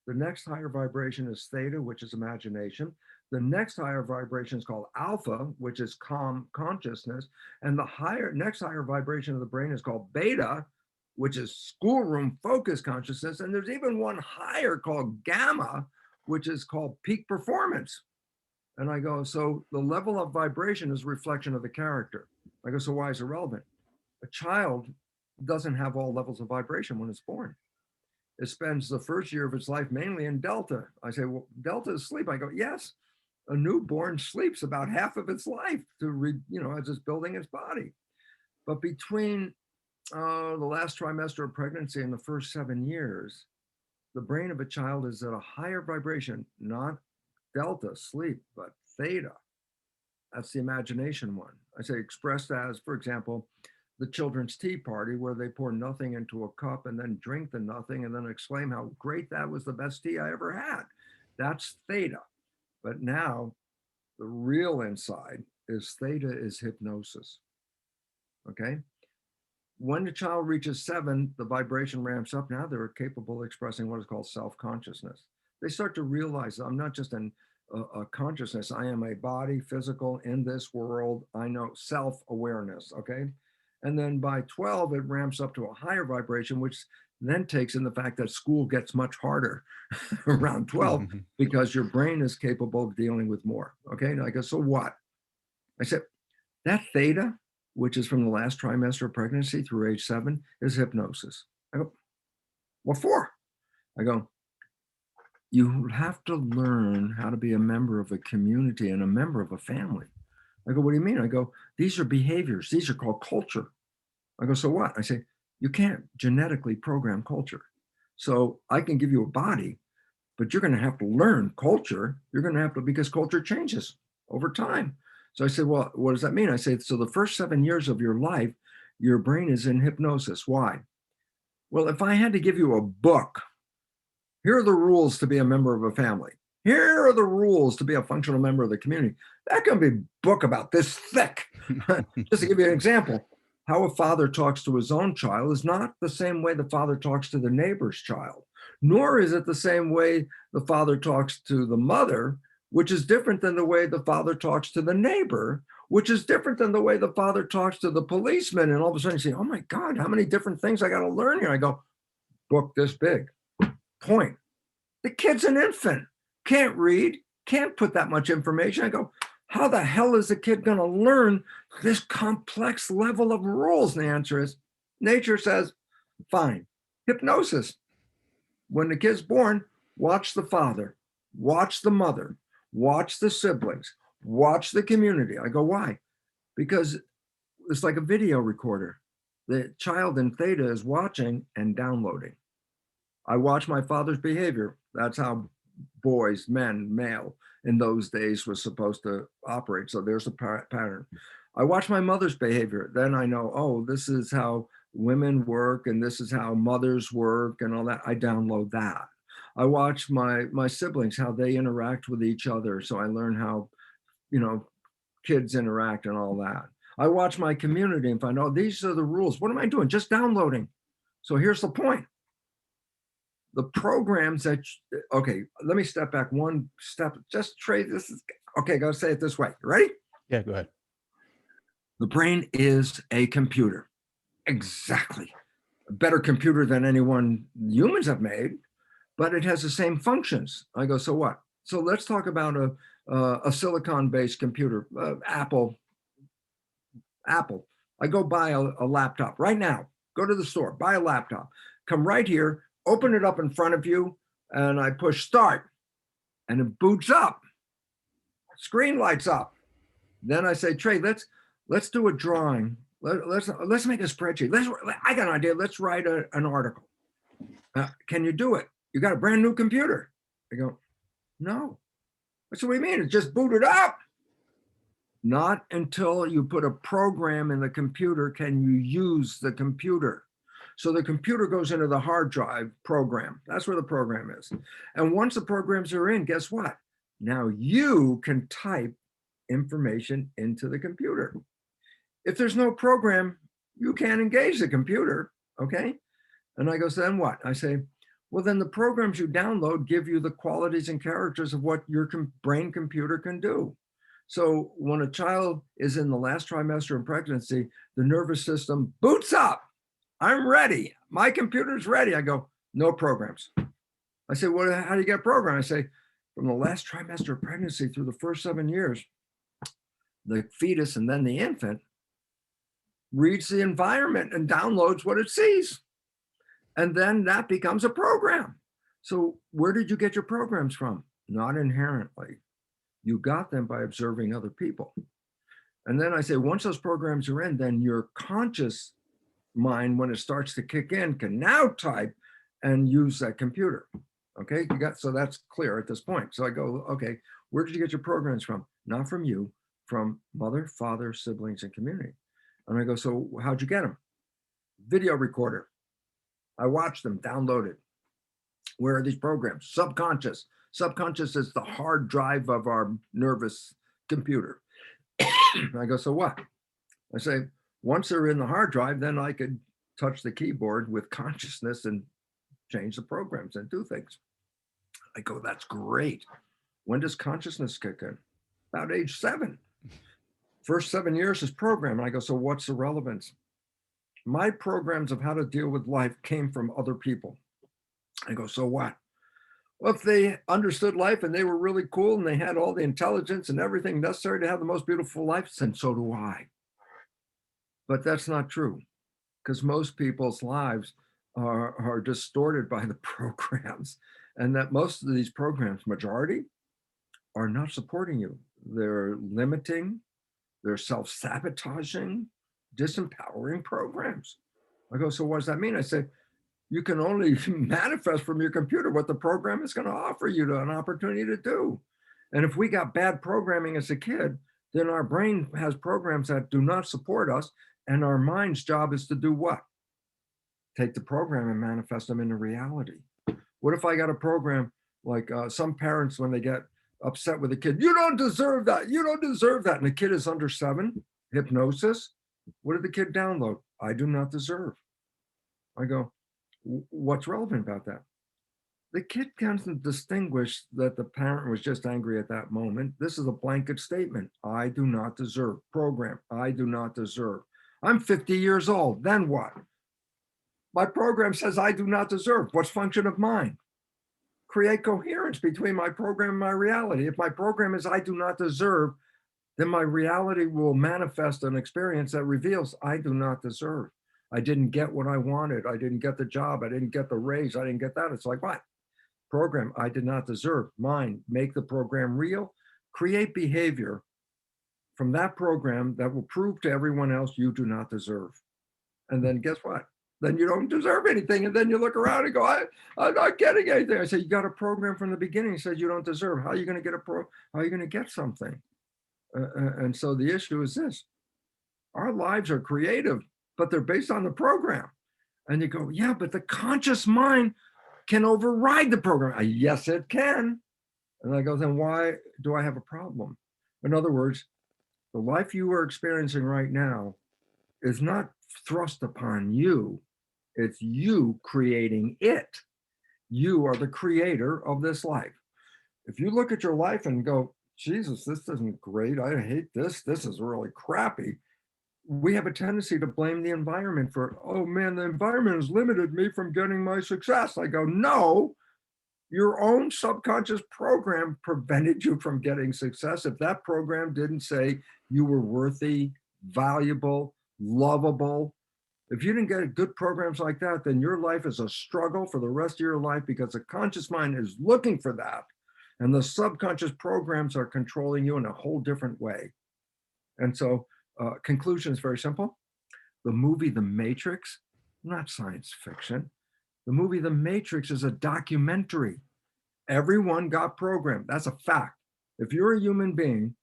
The next higher vibration is theta, which is imagination. The next higher vibration is called alpha, which is calm consciousness. And the next higher vibration of the brain is called beta, which is schoolroom focus consciousness. And there's even one higher called gamma, which is called peak performance. And I go, so the level of vibration is a reflection of the character. I go, so why is it relevant? A child doesn't have all levels of vibration when it's born. It spends the first year of its life mainly in delta. I say, well, delta is sleep. I go, yes, a newborn sleeps about half of its life as it's building its body. But between the last trimester of pregnancy and the first 7 years, the brain of a child is at a higher vibration, not delta, sleep, but theta. That's the imagination one. I say expressed as, for example, the children's tea party, where they pour nothing into a cup and then drink the nothing and then exclaim how great that was, the best tea I ever had. That's theta. But now the real inside is theta is hypnosis. Okay. When the child reaches 7, the vibration ramps up. Now they're capable of expressing what is called self-consciousness. They start to realize I'm not just a consciousness. I am a body, physical, in this world. I know self-awareness. Okay. And then by 12, it ramps up to a higher vibration, which then takes in the fact that school gets much harder around 12 because your brain is capable of dealing with more. Okay. And I go, so what? I said, that theta, which is from the last trimester of pregnancy through age 7, is hypnosis. I go, what for? I go, you have to learn how to be a member of a community and a member of a family. I go, what do you mean? I go, these are behaviors. These are called culture. I go, so what? I say, you can't genetically program culture. So I can give you a body, but you're going to have to learn culture. You're going to have to, because culture changes over time. So I said, well, what does that mean? I say, so the first 7 years of your life, your brain is in hypnosis. Why? Well, if I had to give you a book, here are the rules to be a member of a family. Here are the rules to be a functional member of the community. That can be a book about this thick. Just to give you an example, how a father talks to his own child is not the same way the father talks to the neighbor's child, nor is it the same way the father talks to the mother which is different than the way the father talks to the neighbor, which is different than the way the father talks to the policeman. And all of a sudden you say, oh my God, how many different things I got to learn here? I go, book this big. Point. The kid's an infant, can't read, can't put that much information. I go, how the hell is the kid going to learn this complex level of rules? And the answer is, nature says, fine, hypnosis. When the kid's born, watch the father, watch the mother, watch the siblings, watch the community. I go, why? Because it's like a video recorder. The child in theta is watching and downloading. I watch my father's behavior. That's how boys, men, male in those days was supposed to operate. So there's a pattern. I watch my mother's behavior. Then I know, oh, this is how women work and this is how mothers work and all that. I download that. I watch my siblings, how they interact with each other. So I learn how, kids interact and all that. I watch my community and find, oh, these are the rules. What am I doing? Just downloading. So here's the point. The programs that, okay, let me step back one step. Just trade this. Okay, gotta say it this way. You ready? Yeah, go ahead. The brain is a computer. Exactly. A better computer than anyone humans have made, but it has the same functions. I go, so what? So let's talk about a silicon-based computer, Apple. I go buy a laptop right now. Go to the store, buy a laptop. Come right here, open it up in front of you, and I push start, and it boots up. Screen lights up. Then I say, Trey, let's do a drawing. Let's make a spreadsheet. I got an idea. Let's write an article. Can you do it? You got a brand new computer. I go, no. That's what we mean. It just booted up. Not until you put a program in the computer can you use the computer. So the computer goes into the hard drive program. That's where the program is. And once the programs are in, guess what? Now you can type information into the computer. If there's no program, you can't engage the computer, okay? And I go, so then what? I say, well, then the programs you download give you the qualities and characters of what your brain computer can do. So when a child is in the last trimester of pregnancy, the nervous system boots up. I'm ready. My computer's ready. I go, no programs. I say, well, how do you get programmed? I say, from the last trimester of pregnancy through the first 7 years, the fetus and then the infant reads the environment and downloads what it sees. And then that becomes a program. So where did you get your programs from? Not inherently. You got them by observing other people. And then I say, once those programs are in, then your conscious mind, when it starts to kick in, can now type and use that computer. Okay, so that's clear at this point. So I go, okay, where did you get your programs from? Not from you, from mother, father, siblings, and community. And I go, so how'd you get them? Video recorder. I watched them, downloaded. Where are these programs? Subconscious. Subconscious is the hard drive of our nervous computer. I go, so what? I say, once they're in the hard drive, then I could touch the keyboard with consciousness and change the programs and do things. I go, that's great. When does consciousness kick in? About age 7. First 7 years is program. And I go, so what's the relevance? My programs of how to deal with life came from other people. I go, so what? Well, if they understood life and they were really cool and they had all the intelligence and everything necessary to have the most beautiful life, then so do I. But that's not true, because most people's lives are distorted by the programs, and that most of these programs, majority, are not supporting you. They're limiting, they're self-sabotaging, disempowering programs. I go, so what does that mean? I say, you can only manifest from your computer what the program is going to offer you an opportunity to do. And if we got bad programming as a kid, then our brain has programs that do not support us. And our mind's job is to do what? Take the program and manifest them into reality. What if I got a program like some parents, when they get upset with a kid, you don't deserve that, you don't deserve that. And the kid is under 7, hypnosis. What did the kid download? I do not deserve. I go, what's relevant about that? the kid can't distinguish that the parent was just angry at that moment. This is a blanket statement. I do not deserve. Program, I do not deserve. I'm 50 years old. Then what? My program says I do not deserve. What's function of mine? Create coherence between my program and my reality. If my program is I do not deserve, then my reality will manifest an experience that reveals I do not deserve. I didn't get what I wanted. I didn't get the job. I didn't get the raise. I didn't get that. It's like, what? Program I did not deserve. Mine. Make the program real. Create behavior from that program that will prove to everyone else you do not deserve. And then guess what? Then you don't deserve anything. And then you look around and go, I'm not getting anything. I say, you got a program from the beginning that says you don't deserve. How are you going to get how are you going to get something? And so the issue is this: our lives are creative, but they're based on the program. And you go, yeah, but the conscious mind can override the program. Yes, it can. And I go, then why do I have a problem? In other words, the life you are experiencing right now is not thrust upon you. It's you creating it. You are the creator of this life. If you look at your life and go, Jesus, this isn't great. I hate this. This is really crappy. We have a tendency to blame the environment for, oh man, the environment has limited me from getting my success. I go, no, your own subconscious program prevented you from getting success. If that program didn't say you were worthy, valuable, lovable, if you didn't get good programs like that, then your life is a struggle for the rest of your life, because the conscious mind is looking for that. And the subconscious programs are controlling you in a whole different way. And so conclusion is very simple. The movie The Matrix, not science fiction. The movie The Matrix is a documentary. Everyone got programmed. That's a fact. If you're a human being,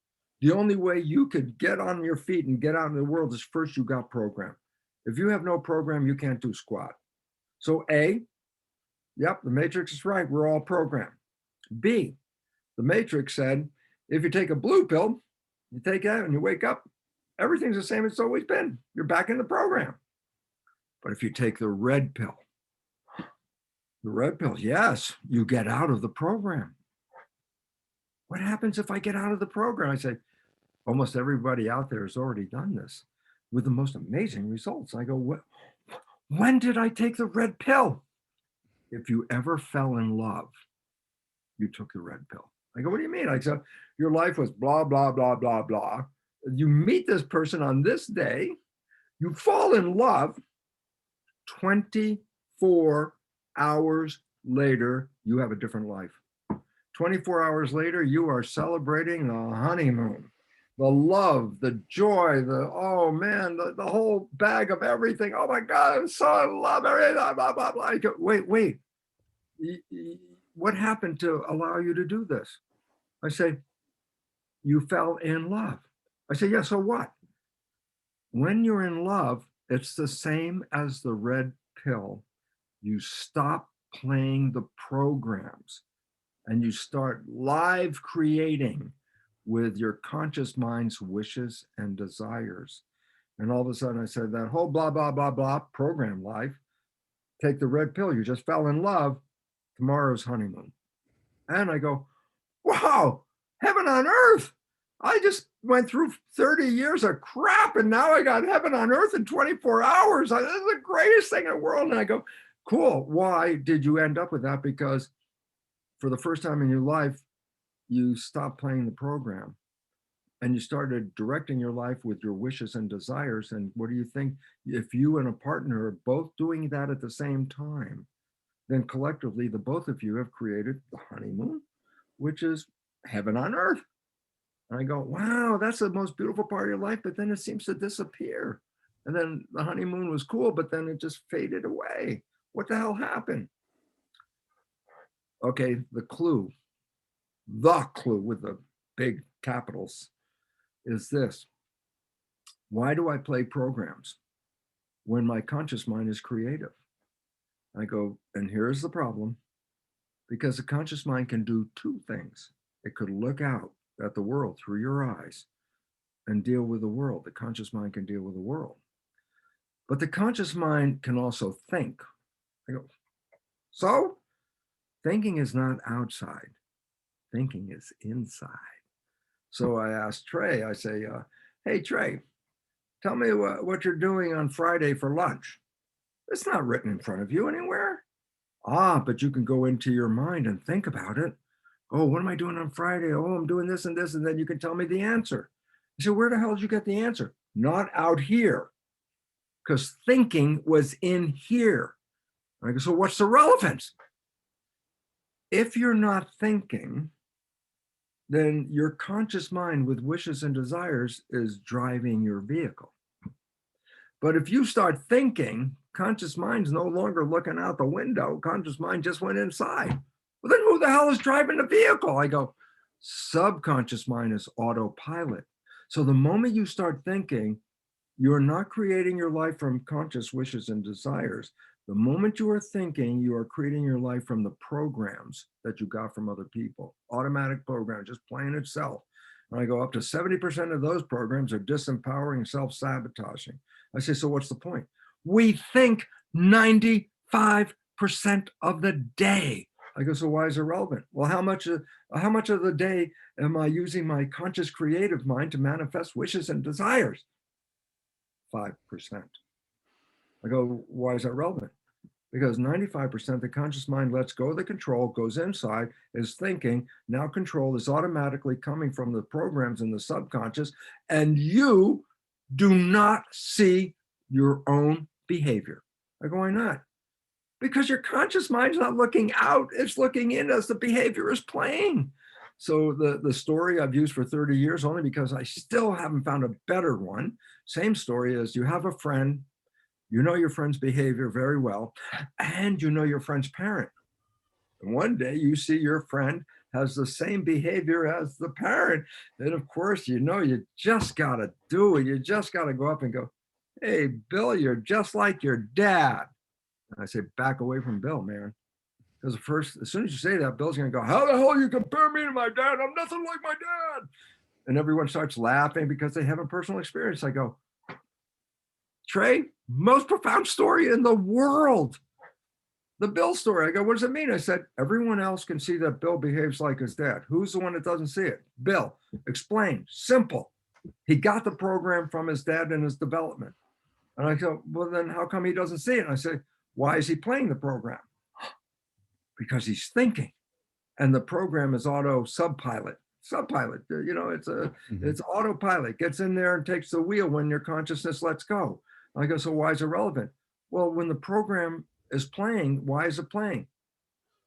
the only way you could get on your feet and get out in the world is first you got programmed. If you have no program, you can't do squat. So A, yep, the Matrix is right. We're all programmed. B, the Matrix said, if you take a blue pill, you take that and you wake up, everything's the same as it's always been. You're back in the program. But if you take the red pill, yes, you get out of the program. What happens if I get out of the program? I say, almost everybody out there has already done this with the most amazing results. I go, when did I take the red pill? If you ever fell in love, you took the red pill. I go, what do you mean? I said, your life was blah, blah, blah, blah, blah. You meet this person on this day, you fall in love, 24 hours later, you have a different life. 24 hours later, you are celebrating the honeymoon, the love, the joy, oh man, the whole bag of everything. Oh my God, I'm so in love, everything, blah, blah, blah, blah. I go, wait. What happened to allow you to do this? I say, you fell in love. I say, yeah, so what? When you're in love, it's the same as the red pill. You stop playing the programs and you start live creating with your conscious mind's wishes and desires. And all of a sudden I said, that whole blah, blah, blah, blah program life, take the red pill. You just fell in love. Tomorrow's honeymoon. And I go, wow, heaven on earth. I just went through 30 years of crap and now I got heaven on earth in 24 hours. This is the greatest thing in the world. And I go, cool. Why did you end up with that? Because for the first time in your life, you stopped playing the program and you started directing your life with your wishes and desires. And what do you think? If you and a partner are both doing that at the same time, then collectively, the both of you have created the honeymoon, which is heaven on earth. And I go, wow, that's the most beautiful part of your life, but then it seems to disappear. And then the honeymoon was cool, but then it just faded away. What the hell happened? Okay, the clue with the big capitals is this. Why do I play programs when my conscious mind is creative? I go, and here's the problem. Because the conscious mind can do two things. It could look out at the world through your eyes and deal with the world. The conscious mind can deal with the world. But the conscious mind can also think. I go, so Thinking is not outside. Thinking is inside. So I asked Trey, I say, hey, Trey, tell me what you're doing on Friday for lunch. It's not written in front of you anywhere. Ah, but you can go into your mind and think about it. Oh, what am I doing on Friday? Oh, I'm doing this and this, and then you can tell me the answer. I said, where the hell did you get the answer? Not out here, because thinking was in here. I go, so what's the relevance? If you're not thinking, then your conscious mind with wishes and desires is driving your vehicle. But if you start thinking, conscious mind's no longer looking out the window. Conscious mind just went inside. Well, then who the hell is driving the vehicle? I go, subconscious mind is autopilot. So the moment you start thinking, you're not creating your life from conscious wishes and desires. The moment you are thinking, you are creating your life from the programs that you got from other people, automatic programs, just playing itself. And I go, up to 70% of those programs are disempowering, self-sabotaging. I say, so what's the point? We think 95% of the day. I go, so why is it relevant? Well, how much of the day am I using my conscious creative mind to manifest wishes and desires? 5%. I go, why is that relevant? Because 95% the conscious mind lets go of the control, goes inside, is thinking. Now control is automatically coming from the programs in the subconscious, and you do not see your own behavior. I go, why not? Because your conscious mind's not looking out, it's looking in as the behavior is playing. So the story I've used for 30 years, only because I still haven't found a better one. Same story as you have a friend, you know your friend's behavior very well, and you know your friend's parent. And one day you see your friend has the same behavior as the parent. And of course, you know, you just got to do it. You just got to go up and go, hey, Bill, you're just like your dad. And I say, back away from Bill, man. Because as soon as you say that, Bill's going to go, how the hell you compare me to my dad? I'm nothing like my dad. And everyone starts laughing because they have a personal experience. I go, Trey, most profound story in the world. The Bill story. I go, what does it mean? I said, everyone else can see that Bill behaves like his dad. Who's the one that doesn't see it? Bill. Explain. Simple. He got the program from his dad in his development. And I go, well, then how come he doesn't see it? And I say, why is he playing the program? Because he's thinking. And the program is auto subpilot. Subpilot, you know, it's autopilot, gets in there and takes the wheel when your consciousness lets go. I go, so why is it relevant? Well, when the program is playing, why is it playing?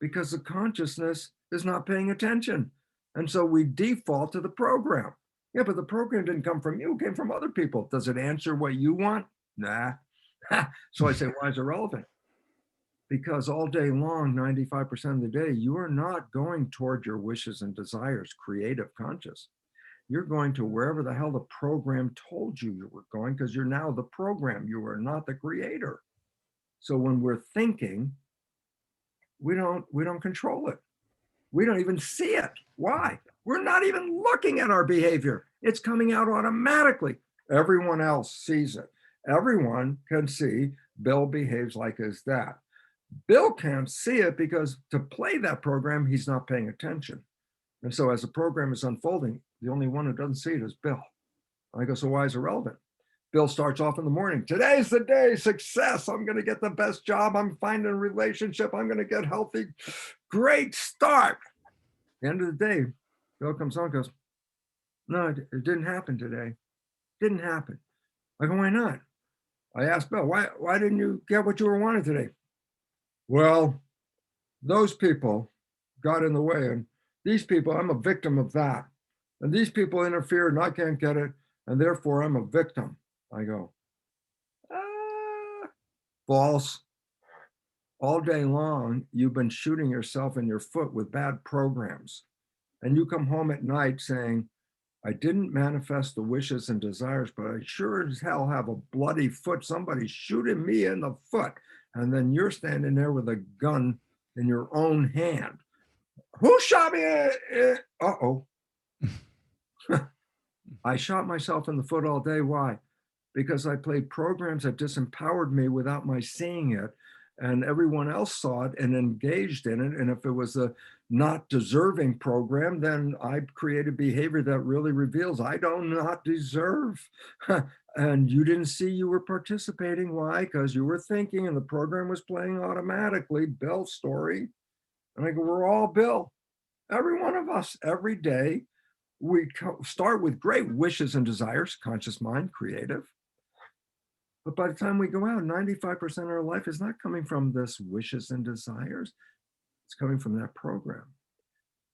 Because the consciousness is not paying attention. And so we default to the program. Yeah, but the program didn't come from you, it came from other people. Does it answer what you want? Nah. So I say, why is it relevant? Because all day long, 95% of the day, you are not going toward your wishes and desires, creative conscious. You're going to wherever the hell the program told you were going, because you're now the program. You are not the creator. So when we're thinking, we don't control it. We don't even see it. Why? We're not even looking at our behavior. It's coming out automatically. Everyone else sees it. Everyone can see Bill behaves like his dad. Bill can't see it because to play that program, he's not paying attention. And so as the program is unfolding, the only one who doesn't see it is Bill. I go, so why is it relevant? Bill starts off in the morning. Today's the day, success. I'm going to get the best job. I'm finding a relationship. I'm going to get healthy. Great start. At the end of the day, Bill comes on and goes, no, it didn't happen today. Didn't happen. I go, why not? I asked Bill, why didn't you get what you were wanting today? Well, those people got in the way, and these people, I'm a victim of that. And these people interfered and I can't get it, and therefore I'm a victim. I go, false. All day long, you've been shooting yourself in your foot with bad programs. And you come home at night saying, I didn't manifest the wishes and desires, but I sure as hell have a bloody foot. Somebody's shooting me in the foot. And then you're standing there with a gun in your own hand. Who shot me? Uh-oh. I shot myself in the foot all day. Why? Because I played programs that disempowered me without my seeing it. and everyone else saw it and engaged in it. And if it was a not deserving program, then I created behavior that really reveals I don't not deserve. And you didn't see you were participating. Why? Because you were thinking and the program was playing automatically. Bill's story. And I go, we're all Bill. Every one of us, every day. We start with great wishes and desires, conscious mind, creative. But by the time we go out, 95% of our life is not coming from this wishes and desires. It's coming from that program.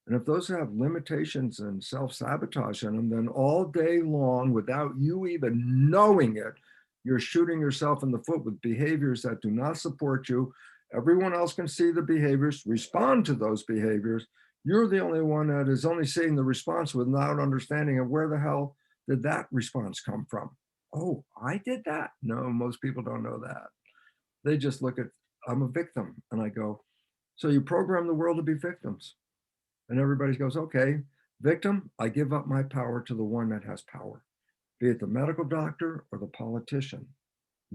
And if those have limitations and self-sabotage in them, then all day long, without you even knowing it, you're shooting yourself in the foot with behaviors that do not support you. Everyone else can see the behaviors, respond to those behaviors. You're the only one that is only seeing the response without understanding of where the hell did that response come from. Oh, I did that? No, most people don't know that. They just look at, I'm a victim. And I go, so you program the world to be victims. And everybody goes, okay, victim, I give up my power to the one that has power, be it the medical doctor or the politician.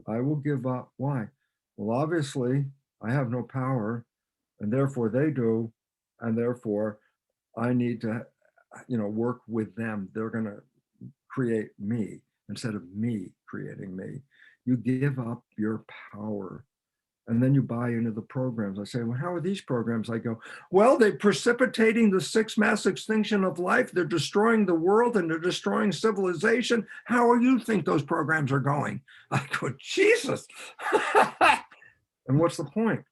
I will give up. Why? Well, obviously, I have no power, and therefore they do, and therefore I need to, work with them. They're going to create me instead of me creating me. You give up your power. And then you buy into the programs. I say, well, how are these programs? I go, well, they're precipitating the sixth mass extinction of life. They're destroying the world and they're destroying civilization. How do you think those programs are going? I go, Jesus. And what's the point?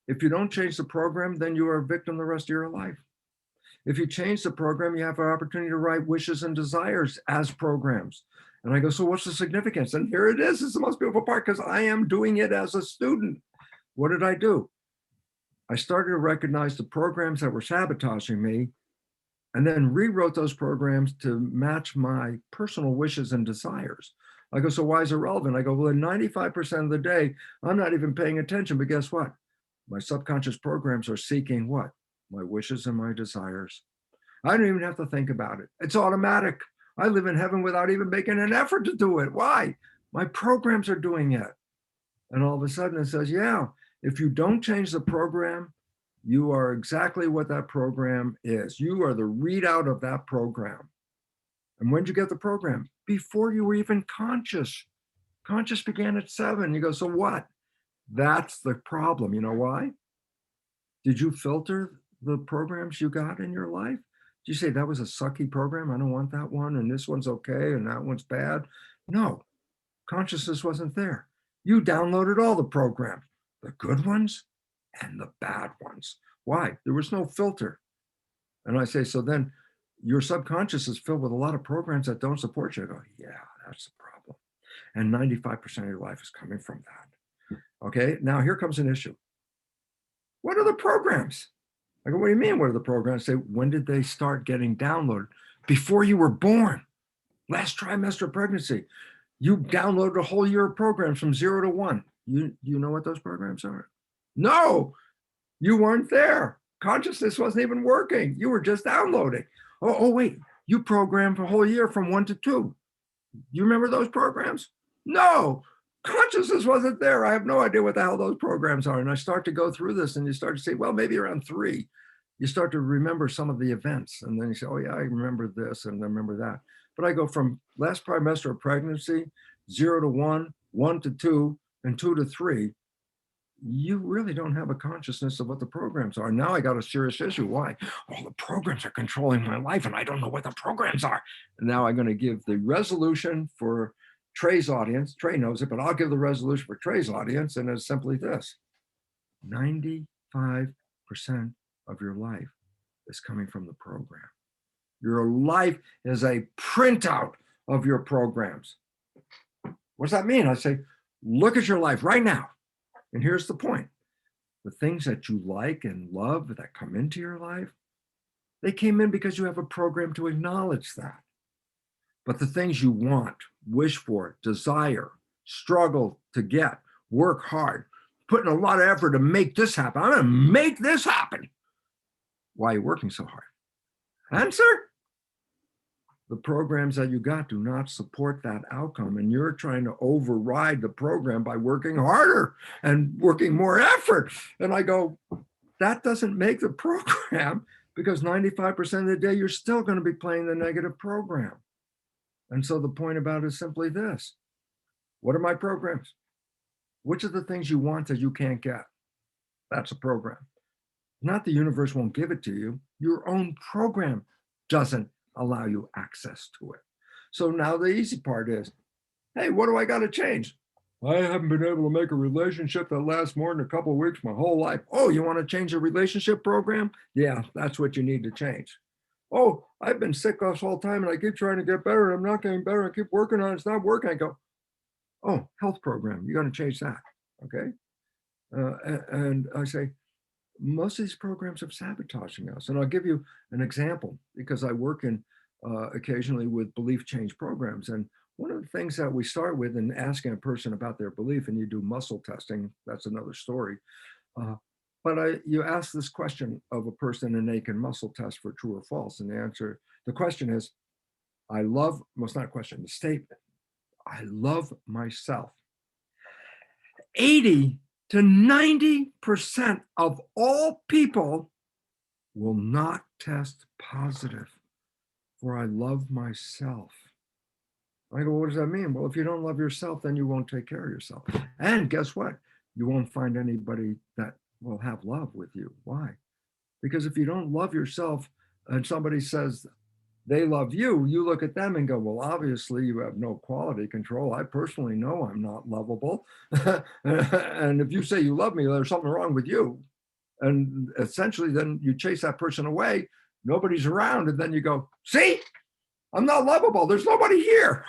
If you don't change the program, then you are a victim the rest of your life. If you change the program, you have an opportunity to write wishes and desires as programs. And I go, so what's the significance? And here it is. It's the most beautiful part because I am doing it as a student. What did I do? I started to recognize the programs that were sabotaging me and then rewrote those programs to match my personal wishes and desires. I go, so why is it relevant? I go, well, 95% of the day, I'm not even paying attention, but guess what? My subconscious programs are seeking what? My wishes and my desires. I don't even have to think about it. It's automatic. I live in heaven without even making an effort to do it. Why? My programs are doing it. And all of a sudden it says, yeah, if you don't change the program, you are exactly what that program is. You are the readout of that program. And when did you get the program? Before you were even conscious. Conscious began at 7. You go, so what? That's the problem. You know why? Did you filter the programs you got in your life? Did you say that was a sucky program? I don't want that one. And this one's okay. And that one's bad. No, consciousness wasn't there. You downloaded all the programs, the good ones and the bad ones. Why? There was no filter. And I say, so then your subconscious is filled with a lot of programs that don't support you. I go, yeah, that's the problem. And 95% of your life is coming from that. Okay, now here comes an issue. What are the programs? I go, what do you mean, what are the programs? I say, when did they start getting downloaded? Before you were born, last trimester of pregnancy. You downloaded a whole year of programs from 0 to 1. You know what those programs are? No, you weren't there. Consciousness wasn't even working. You were just downloading. Oh, wait, you programmed for a whole year from 1 to 2. You remember those programs? No, consciousness wasn't there. I have no idea what the hell those programs are. And I start to go through this and you start to say, well, maybe around 3, you start to remember some of the events. And then you say, oh yeah, I remember this and I remember that. But I go from last trimester of pregnancy, 0 to 1, 1 to 2, and 2 to 3. You really don't have a consciousness of what the programs are. Now I got a serious issue. Why? Oh, the programs are controlling my life and I don't know what the programs are. And now I'm going to give the resolution for Trey's audience. Trey knows it, but I'll give the resolution for Trey's audience. And it's simply this: 95% of your life is coming from the program. Your life is a printout of your programs. What does that mean? I say, look at your life right now. And here's the point. The things that you like and love that come into your life, they came in because you have a program to acknowledge that. But the things you want, wish for, desire, struggle to get, work hard, put in a lot of effort to make this happen. I'm going to make this happen. Why are you working so hard? Answer? The programs that you got do not support that outcome. And you're trying to override the program by working harder and working more effort. And I go, that doesn't make the program, because 95% of the day, you're still going to be playing the negative program. And so the point about it is simply this. What are my programs? Which are the things you want that you can't get? That's a program. Not the universe won't give it to you. Your own program doesn't allow you access to it. So now the easy part is, hey, what do I got to change? I haven't been able to make a relationship that lasts more than a couple of weeks my whole life. Oh, you want to change a relationship program? Yeah, that's what you need to change. Oh, I've been sick this whole time and I keep trying to get better and I'm not getting better. I keep working on it. It's not working. I go, oh, health program. You're going to change that. Okay. And I say, most of these programs are sabotaging us. And I'll give you an example, because I work in occasionally with belief change programs. And one of the things that we start with in asking a person about their belief, and you do muscle testing, that's another story. But you ask this question of a person and they can muscle test for true or false. And the question is, well, it's not a question, the statement, I love myself. 80 to 90% of all people will not test positive for I love myself. I go, what does that mean? Well, if you don't love yourself, then you won't take care of yourself. And guess what? You won't find anybody that will have love with you. Why? Because if you don't love yourself and somebody says they love you, you look at them and go, well, obviously you have no quality control. I personally know I'm not lovable. And if you say you love me, there's something wrong with you. And essentially then you chase that person away, nobody's around, and then you go, see, I'm not lovable. There's nobody here.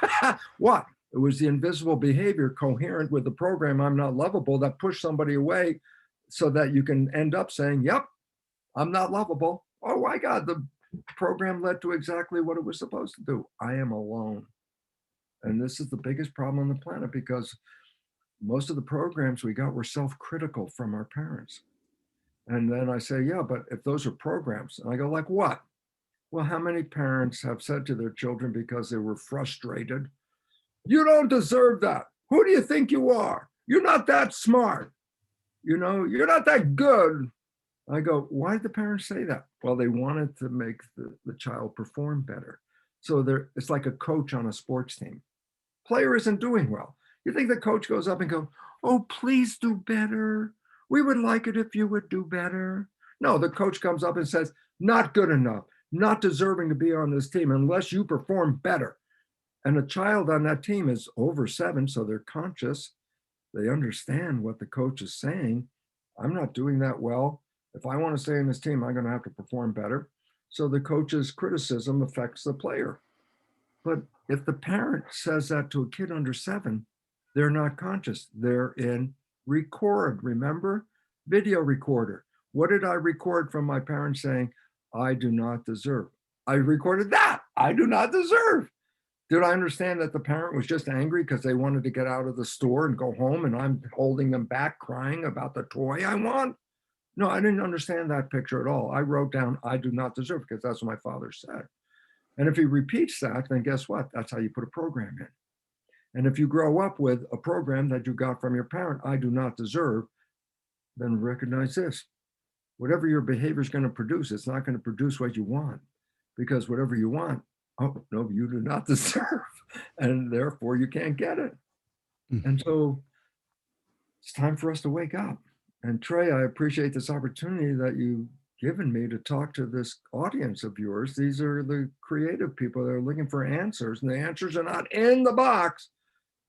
What? It was the invisible behavior coherent with the program, I'm not lovable, that pushed somebody away so that you can end up saying, yep, I'm not lovable. Oh my God, the program led to exactly what it was supposed to do. I am alone. And this is the biggest problem on the planet, because most of the programs we got were self-critical from our parents. And then I say, yeah, but if those are programs, and I go, like what? Well, how many parents have said to their children because they were frustrated, you don't deserve that. Who do you think you are? You're not that smart. You're not that good. I go, why did the parents say that? Well, they wanted to make the child perform better. So it's like a coach on a sports team. Player isn't doing well. You think the coach goes up and goes, oh, please do better. We would like it if you would do better. No, the coach comes up and says, not good enough, not deserving to be on this team unless you perform better. And a child on that team is over 7, so they're conscious. They understand what the coach is saying. I'm not doing that well. If I want to stay in this team, I'm going to have to perform better. So the coach's criticism affects the player. But if the parent says that to a kid under 7, they're not conscious. They're in record. Remember? Video recorder. What did I record from my parents saying, I do not deserve? I recorded that. I do not deserve. Did I understand that the parent was just angry because they wanted to get out of the store and go home and I'm holding them back crying about the toy I want? No, I didn't understand that picture at all. I wrote down, I do not deserve, because that's what my father said. And if he repeats that, then guess what? That's how you put a program in. And if you grow up with a program that you got from your parent, I do not deserve, then recognize this. Whatever your behavior is going to produce, it's not going to produce what you want, because whatever you want, oh, no, you do not deserve. And therefore you can't get it. And so it's time for us to wake up. And Trey, I appreciate this opportunity that you've given me to talk to this audience of yours. These are the creative people that are looking for answers, and the answers are not in the box,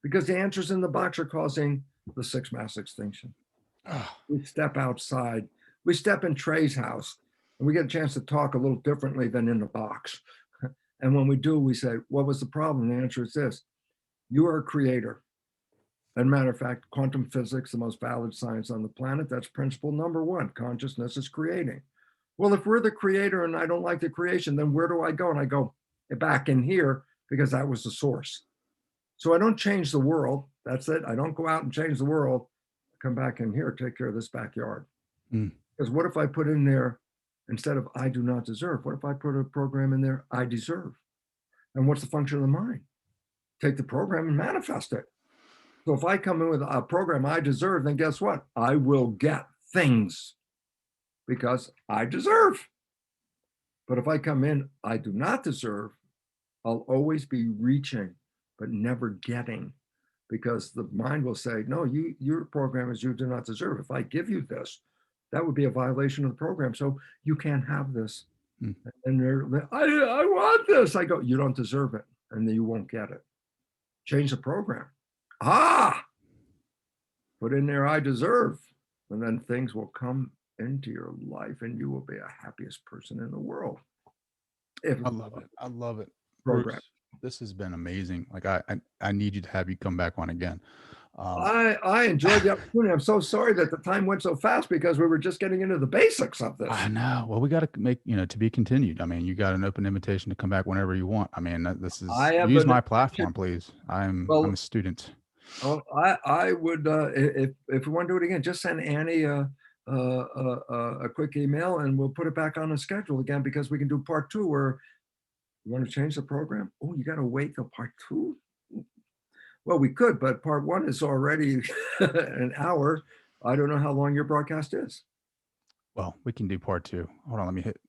because the answers in the box are causing the 6th mass extinction. We step outside, we step in Trey's house, and we get a chance to talk a little differently than in the box. And when we do, we say, what was the problem? The answer is this: you are a creator. As a matter of fact, quantum physics, the most valid science on the planet, that's principle number 1. Consciousness is creating. Well, if we're the creator and I don't like the creation, then where do I go? And I go back in here, because that was the source. So I don't change the world. That's it. I don't go out and change the world. I come back in here, take care of this backyard. Because what if I put in there, instead of I do not deserve, what if I put a program in there, I deserve? And what's the function of the mind? Take the program and manifest it. So if I come in with a program I deserve, then guess what? I will get things because I deserve. But if I come in, I do not deserve, I'll always be reaching, but never getting, because the mind will say, no, your program is you do not deserve. If I give you this, that would be a violation of the program. So you can't have this. Hmm. And I want this. I go, you don't deserve it. And then you won't get it. Change the program. Put in there, I deserve. And then things will come into your life and you will be the happiest person in the world. I love it. I love it. Program. Bruce, this has been amazing. Like I need you to have you come back on again. I enjoyed the opportunity. I'm so sorry that the time went so fast because we were just getting into the basics of this. I know. Well, we got to make, to be continued. I mean, you got an open invitation to come back whenever you want. I mean, this is, use my platform, please. I'm a student. Oh, I would, if we want to do it again, just send Annie a quick email and we'll put it back on the schedule again, because we can do part 2 where you want to change the program. Oh, you got to wait till part 2. Well, we could, but part 1 is already an hour. I don't know how long your broadcast is. Well, we can do part 2. Hold on, let me hit